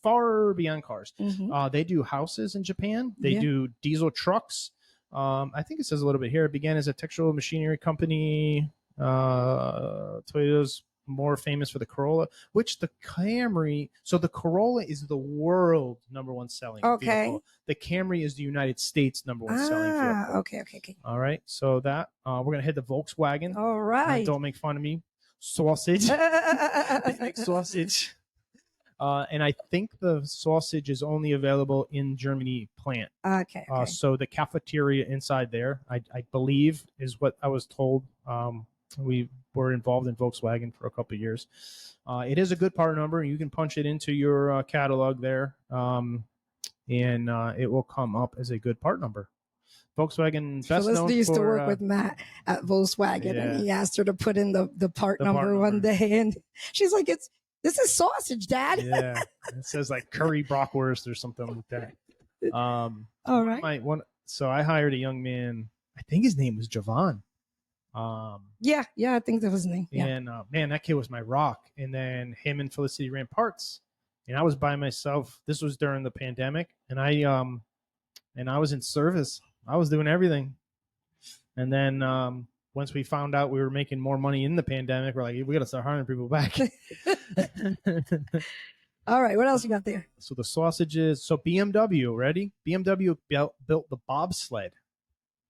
far beyond cars. Mm-hmm. They do houses in Japan. They do diesel trucks. I think it says a little bit here. It began as a textile machinery company. Toyota's more famous for the Corolla, which the Camry. So the Corolla is the world #1 selling vehicle. The Camry is the United States #1 selling vehicle. Okay. All right. So that we're gonna hit the Volkswagen. All right. Don't make fun of me. Sausage. They make sausage. And I think the sausage is only available in Germany plant. Okay. So the cafeteria inside there, I believe, is what I was told. We were involved in Volkswagen for a couple of years. It is a good part number. You can punch it into your catalog there, and it will come up as a good part number. Volkswagen, best Felicity known used for, to work with Matt at Volkswagen, and he asked her to put in the part number one day, and she's like, this is sausage, Dad. Yeah, it says like curry bratwurst or something like that. All right. So I hired a young man. I think his name was Javon. Yeah, I think that was his name. Yeah. And man, that kid was my rock. And then him and Felicity ran parts, and I was by myself. This was during the pandemic, and I was in service. I was doing everything. And then once we found out we were making more money in the pandemic, we're like, we got to start hiring people back. All right, what else you got there? So the sausages. So BMW, ready? BMW built the bobsled.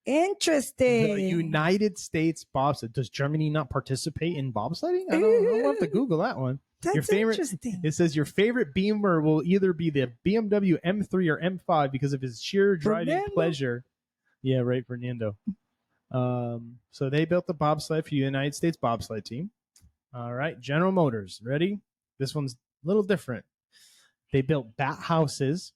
Interesting. The United States bobsled. Does Germany not participate in bobsledding? I don't know. We'll have to Google that one. That's interesting. It says your favorite Beamer will either be the BMW M3 or M5 because of his sheer driving pleasure. Yeah, right, Fernando. So they built the bobsled for the United States bobsled team. All right, General Motors, ready? This one's a little different. They built bat houses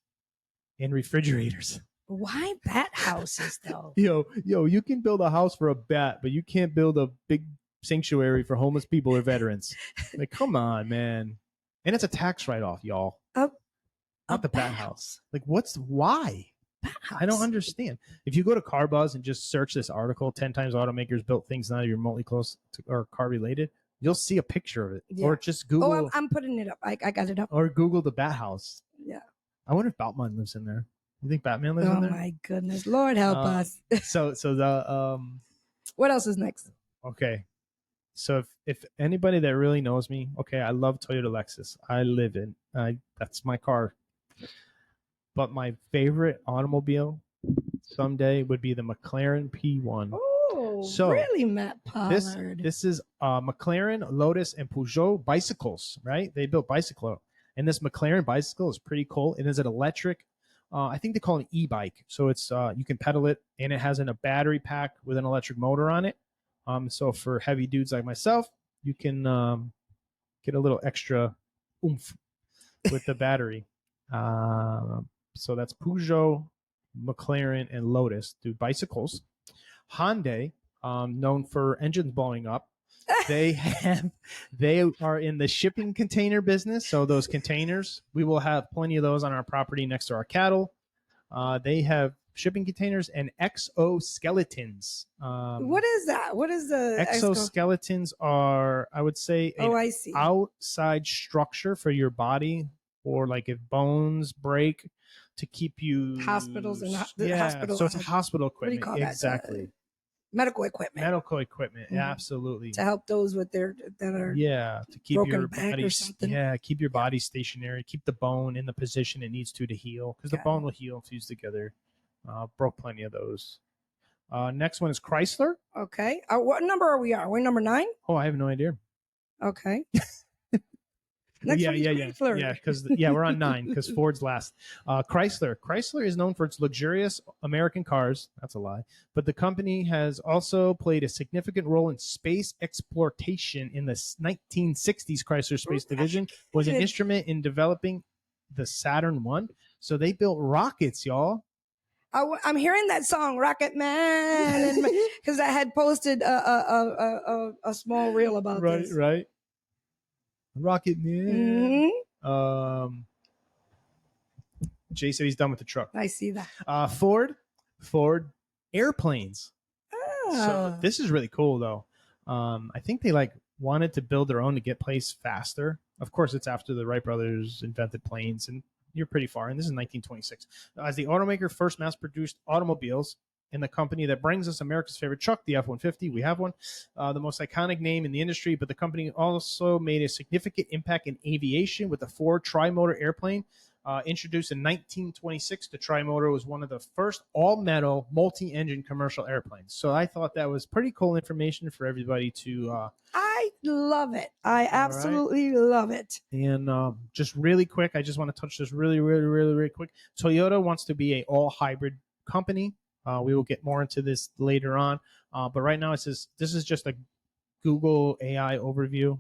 and refrigerators. Why bat houses, though? Yo, you can build a house for a bat, but you can't build a big sanctuary for homeless people or veterans. Like, come on, man. And it's a tax write-off, y'all. Not the bat house. Like, why? Bat house. I don't understand. If you go to CarBuzz and just search this article, 10 times automakers built things not even remotely close to or car related, you'll see a picture of it. Yeah. Or just Google. Oh, I'm putting it up. I got it up. Or Google the bat house. Yeah. I wonder if Batman lives in there. You think Batman lives in there? Oh my goodness. Lord help us. So the what else is next? Okay. So if anybody that really knows me, okay, I love Toyota Lexus. I live in that's my car. But my favorite automobile someday would be the McLaren P1. Oh, so really, Matt Pollard? This is McLaren, Lotus, and Peugeot bicycles, right? They built bicycle. And this McLaren bicycle is pretty cool. It is an electric, I think they call it an e-bike. So it's you can pedal it, and it has a battery pack with an electric motor on it. So for heavy dudes like myself, you can get a little extra oomph with the battery. So that's Peugeot, McLaren, and Lotus do bicycles. Hyundai, known for engines blowing up, they are in the shipping container business. So those containers, we will have plenty of those on our property next to our cattle. They have shipping containers and exoskeletons. What is that? What is the exoskeletons? Are, I would say, I see. Outside structure for your body, or like if bones break, to keep you hospitals and hospitals. So it's a hospital equipment. What do you call exactly. That? Medical equipment. Mm-hmm. Absolutely. To help those with that are to keep broken your back body or something. keep your body stationary, keep the bone in the position it needs to heal, because the bone will heal and fuse together. Broke plenty of those. Next one is Chrysler. Okay. What number are we on? We're number 9? Oh, I have no idea. Okay. Next yeah. Because we're on 9 because Ford's last. Chrysler is known for its luxurious American cars. That's a lie. But the company has also played a significant role in space exploration. In the 1960s, Chrysler Space Division was an instrument in developing the Saturn I. So they built rockets, y'all. I'm hearing that song, Rocket Man, because I had posted a small reel about this. Right. Rocket Man. Mm-hmm. Jay said he's done with the truck. I see that. Ford airplanes. Oh. So this is really cool, though. I think they wanted to build their own to get places faster. Of course, it's after the Wright brothers invented planes, and you're pretty far. And this is 1926. As the automaker first mass-produced automobiles, and the company that brings us America's favorite truck, the F-150. We have one, the most iconic name in the industry, but the company also made a significant impact in aviation with the Ford Tri-Motor airplane. Introduced in 1926, the Tri-Motor was one of the first all-metal, multi-engine commercial airplanes. So I thought that was pretty cool information for everybody to... I love it. I absolutely love it. And just really quick, I just want to touch this really quick. Toyota wants to be an all-hybrid company. We will get more into this later on. But right now, this is just a Google AI overview.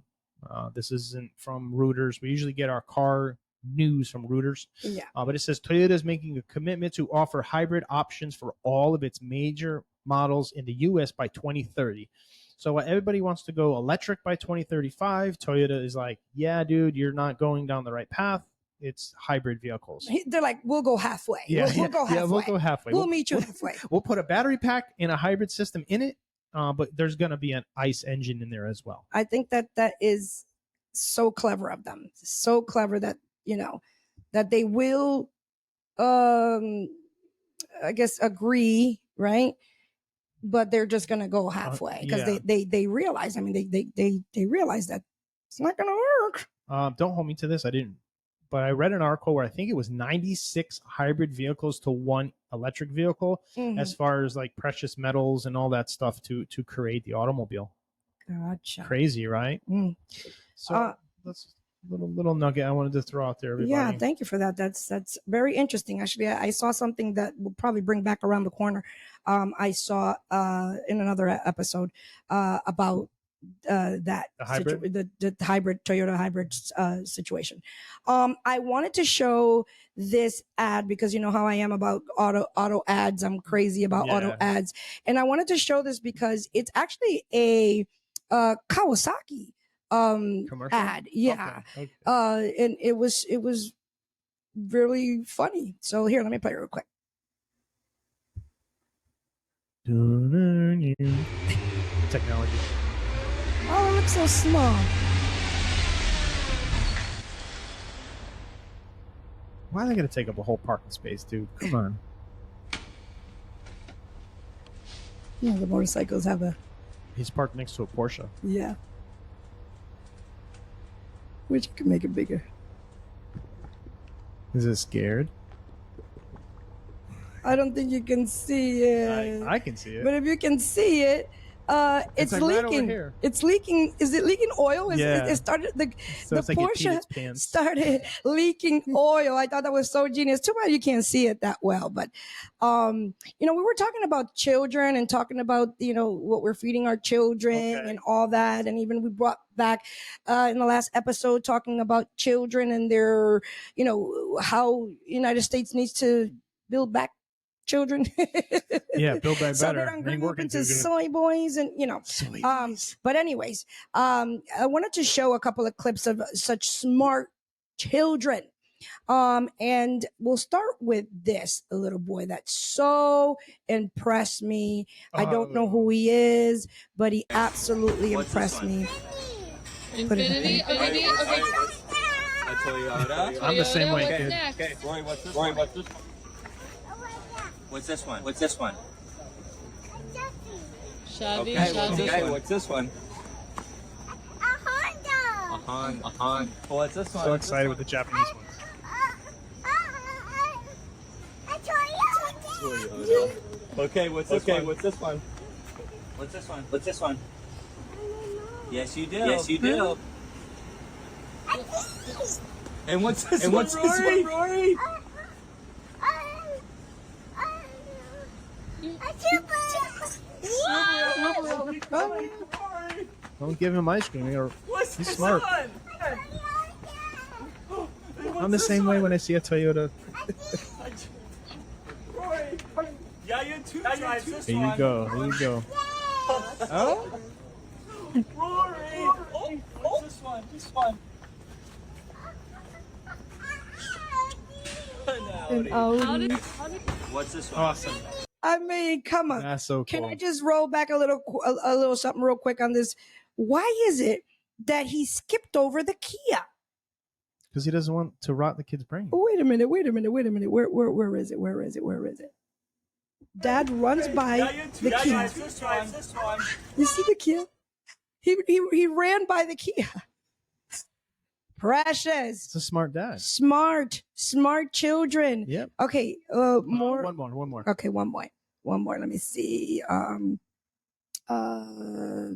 This isn't from Reuters. We usually get our car news from Reuters. Yeah. But it says Toyota is making a commitment to offer hybrid options for all of its major models in the U.S. by 2030. So everybody wants to go electric by 2035. Toyota is like, yeah, dude, you're not going down the right path. It's hybrid vehicles. They're like, we'll go halfway. Yeah, We'll go halfway. Yeah, we'll go halfway. We'll meet you halfway. We'll put a battery pack and a hybrid system in it, but there's going to be an ICE engine in there as well. I think that is so clever of them. So clever that, that they will, I guess, agree, right? But they're just going to go halfway because they realize, I mean, they realize that it's not going to work. Don't hold me to this. I didn't, but I read an article where I think it was 96 hybrid vehicles to one electric vehicle as far as like precious metals and all that stuff to create the automobile. Gotcha. Crazy, right? So that's a little nugget I wanted to throw out there, everybody. Yeah, thank you for that. That's very interesting. Actually, I saw something that will probably bring back around the corner. I saw in another episode about that the hybrid? the hybrid Toyota hybrid situation. I wanted to show this ad because you know how I am about auto ads. I'm crazy about auto ads, and I wanted to show this because it's actually a Kawasaki commercial ad. Yeah. Okay. And it was really funny. So here, let me play it real quick. Technology. Oh, it looks so small. Why are they going to take up a whole parking space, dude? Come on. Yeah, the motorcycles have a... He's parked next to a Porsche. Yeah. Which you can make it bigger. Is it scared? I don't think you can see it. I can see it. But if you can see it, it's like leaking. right over here. It's leaking. Is it leaking oil? Yeah. It started the Like Porsche started leaking oil. I thought that was so genius. Too bad you can't see it that well. But we were talking about children and talking about what we're feeding our children and all that, and even we brought back in the last episode talking about children and their how United States needs to build back children. Yeah, build back so better. they don't grow up into soy boys and Soy boys. But anyways, I wanted to show a couple of clips of such smart children. And we'll start with this little boy that so impressed me. I don't know who he is, but he absolutely impressed me. Infinity? Okay. A Toyota. I'm the same way, kid. Okay, Rory, what's this one? What's this one? What's this one? Chevy. Okay, what's this one? A Honda. A Honda. Well, what's this one? So excited with the Japanese ones. A Toyota. Okay, what's this one? What's this one? What's this one? What's this one? Yes, you do. Yes, you do. And what's this one, Rory? Don't give him ice cream. He's smart. I'm the same way when I see a Toyota. Yeah, you too. Drive this There you go. There you go. Oh? Rory! Oh, what's this one? This one. What's this one? Awesome. I mean, come on. That's so cool. Can I just roll back a little something real quick on this? Why is it that he skipped over the Kia? Because he doesn't want to rot the kid's brain. Oh, wait a minute. Where is it? Dad runs by the Kia. This one. You see the Kia? He ran by the Kia. Precious. It's a smart dad. Smart children. Yep. Okay. More. One more. Okay, one more. Let me see.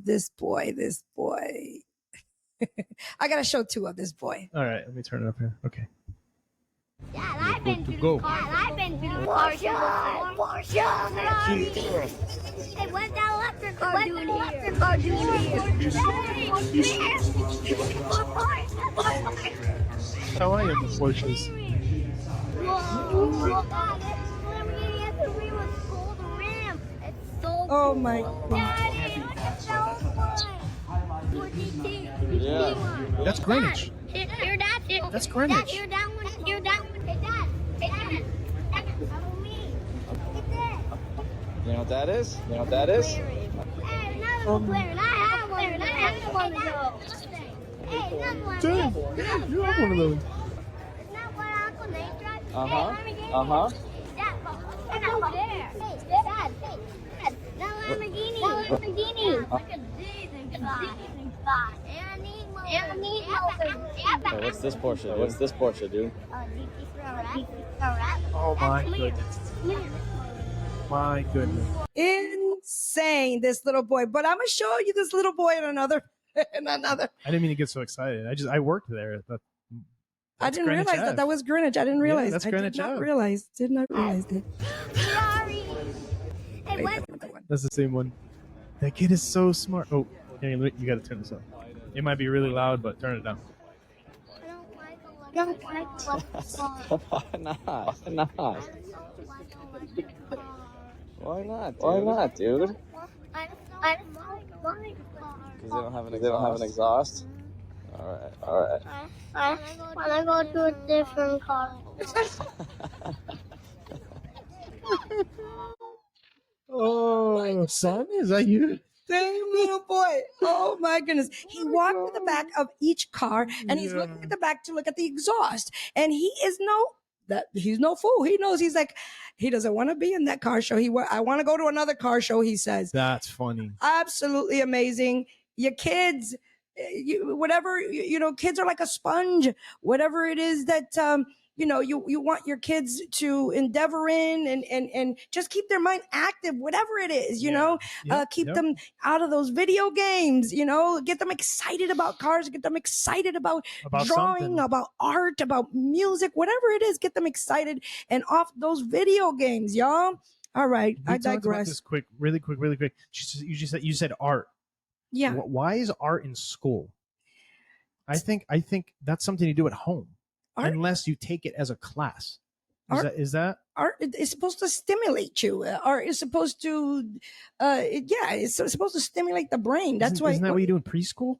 This boy. I gotta show two of this boy. All right, let me turn it up here. Okay. Dad, I've been through Go. the car. I've been through the Porsche. Hey, what's that electric car doing here? how I am with Porsches. Oh my God. Yeah. That's Greenwich. That's Greenwich. You're down one. Hey, Dad. Hey, Dad. Follow me. You know what that is? You know what that is? Hey, another McLaren. I have one of those. Hey, another one. Dude, you have one of those. Isn't that what Uncle Nate drives? Uh-huh. Hey, Uh-huh. Dad, look over there. Hey, Dad. That Lamborghini. Look at these inside. Hey, what's this Porsche, dude? What's this Porsche, dude? Oh my goodness. My goodness. Insane, this little boy. But I'm gonna show you this little boy in another. I didn't mean to get so excited. I worked there. I didn't realize that was Greenwich. I didn't realize. That's Greenwich. Did not realize it. That's the same one. That kid is so smart. Oh, yeah, you got to turn this up. It might be really loud, but turn it down. Why not? Why not, dude? Why not, dude? Because they don't have an exhaust. All right. I want to go to a different car. Oh, son, is that you? Same little boy. Oh my goodness. He walked to the back of each car and he's looking at the back to look at the exhaust. And he's no fool. He knows. He's like, he doesn't want to be in that car show. I want to go to another car show, he says. That's funny. Absolutely amazing. Your kids, kids are like a sponge. Whatever it is that you want your kids to endeavor in and just keep their mind active, whatever it is, keep them out of those video games, get them excited about cars, get them excited about drawing, something. About art, about music, whatever it is, get them excited and off those video games, y'all. All right. I digress. This really quick. You said art. Yeah. Why is art in school? I think that's something you do at home. Art? Unless you take it as a class. Is that art is supposed to stimulate you. Art is supposed to it's supposed to stimulate the brain. That's why. Isn't that what you do in preschool?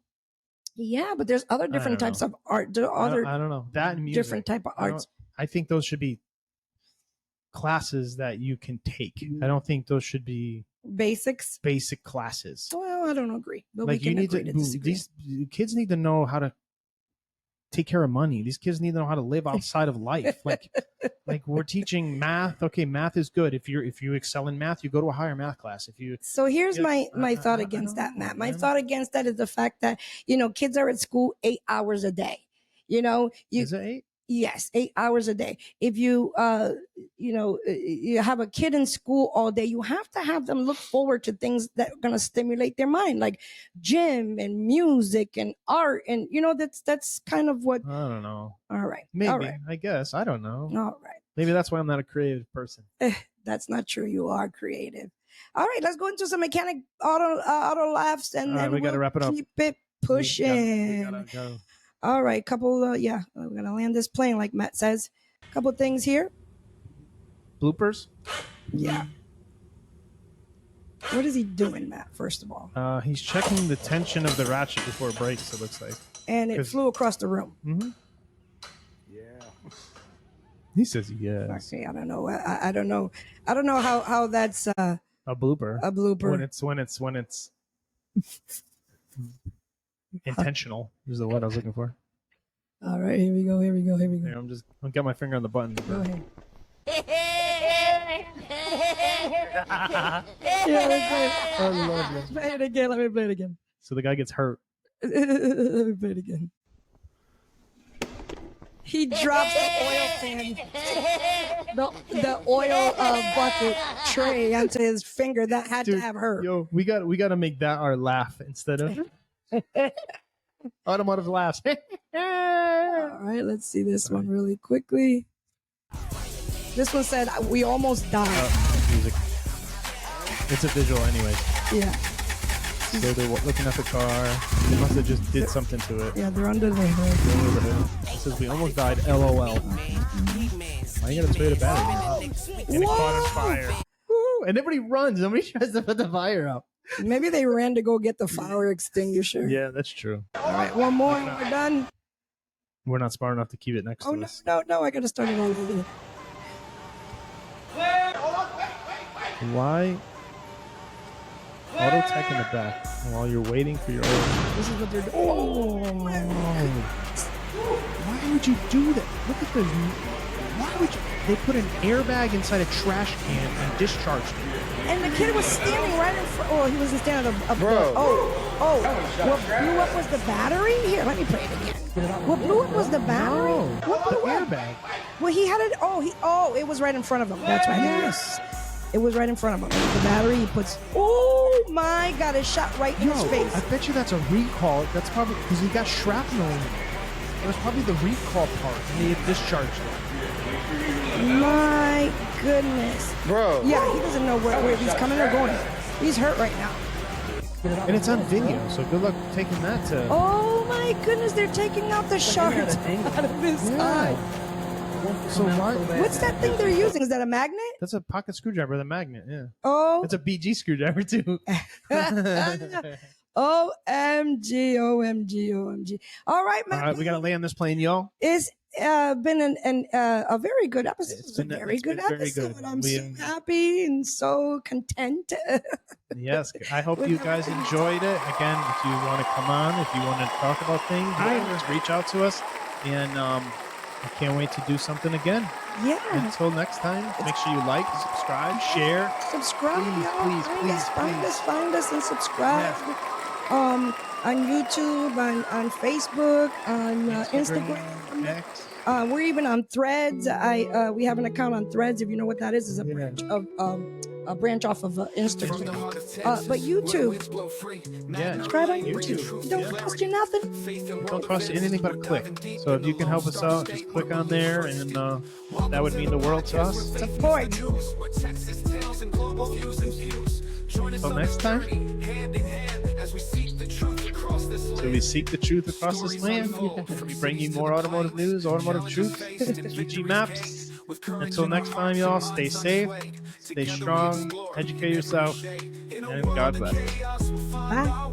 Yeah, but there's other different types of art. There are other I don't know. That and music. Different type of arts. I think those should be classes that you can take. I don't think those should be basic classes. Well, I don't agree. But like we can agree to disagree. These kids need to know how to take care of money. These kids need to know how to live outside of life. Like we're teaching math. Okay, math is good. If you excel in math, you go to a higher math class. So here's my thought against that, Matt. My thought against that is the fact that kids are at school 8 hours a day. Is it 8? Yes, 8 hours a day. If you you have a kid in school all day, you have to have them look forward to things that are going to stimulate their mind, like gym and music and art, and that's kind of what. I don't know. All right, maybe. All right. I guess I don't know. All right. Maybe that's why I'm not a creative person. That's not true. You are creative. All right, let's go into some mechanic auto laughs, and then we got to wrap it up. Keep it pushing. We gotta go. All right, couple. We're gonna land this plane, like Matt says. Couple things here. Bloopers. Yeah. What is he doing, Matt? First of all, he's checking the tension of the ratchet before it breaks. It looks like. And it flew across the room. Mm-hmm. Yeah. He says yes. Okay, I don't know. I don't know. I don't know how that's a blooper. A blooper. When it's intentional is the word I was looking for. All right, here we go. Here, I'll get my finger on the button. Go ahead. Oh, lovely. Play it again. Let me play it again. So the guy gets hurt. Let me play it again. He drops the oil can, the oil bucket tray onto his finger. That had to have hurt. Yo, we got to make that our laugh instead of Automotive laughs. All right, let's see this one really quickly. This one said, "We almost died." Music. It's a visual, anyway. Yeah. So they're looking at the car. They must have just did something to it. Yeah, they're under the hood. It says we almost died. LOL. Why you gotta spray the battery? And it caught on fire. Woo! And everybody runs. Nobody tries to put the fire out. Maybe they ran to go get the fire extinguisher. Yeah, that's true. All right, one more and we're done. We're not smart enough to keep it next to us. No, I gotta start it all over. Why? Auto tech in the back while you're waiting for your order. This is what they're doing. Oh. Why would you do that? Look at the. Why would you? They put an airbag inside a trash can and discharged it. And the kid was standing right in front. Oh, he wasn't standing up. Bro. What blew up was the battery? Here, let me play it again. What blew up was the battery? No, What the blew up? airbag. Well, he had it. It was right in front of him. That's right. Yes. It was right in front of him. The battery, he puts. Oh my God! It shot right in his face. I bet you that's a recall. That's probably because he got shrapnel in it. It was probably the recall part, and they had discharged it. My goodness. Bro. Yeah, he doesn't know where he's coming or going. He's hurt right now. And it's on video, so good luck taking that to. Oh my goodness, they're taking out the shards out of his eye. So why? What's that thing they're using? Is that a magnet? That's a pocket screwdriver with a magnet, yeah. Oh. It's a BG screwdriver, too. OMG. All right, man. All right, we got to lay on this plane, y'all. It's been a very good episode. It's a very good episode. I'm so happy and so content. Yes, I hope you guys enjoyed it. Again, if you want to come on, if you want to talk about things, just reach out to us. And I can't wait to do something again. Yeah. Until next time, make sure you like, subscribe, share. Subscribe, please. Find us and subscribe. On YouTube, on Facebook, on Instagram. We're even on Threads. We have an account on Threads. If you know what that is, a branch off of Instagram. But YouTube, subscribe on YouTube. It don't cost you nothing. It don't cost you anything but a click. So if you can help us out, just click on there, and that would mean the world to us. Support. Until next time. So we seek the truth across this land. We bring you more automotive news, automotive truth, GG maps. Until next time, y'all, stay safe, stay strong, educate yourself, and God bless. Bye.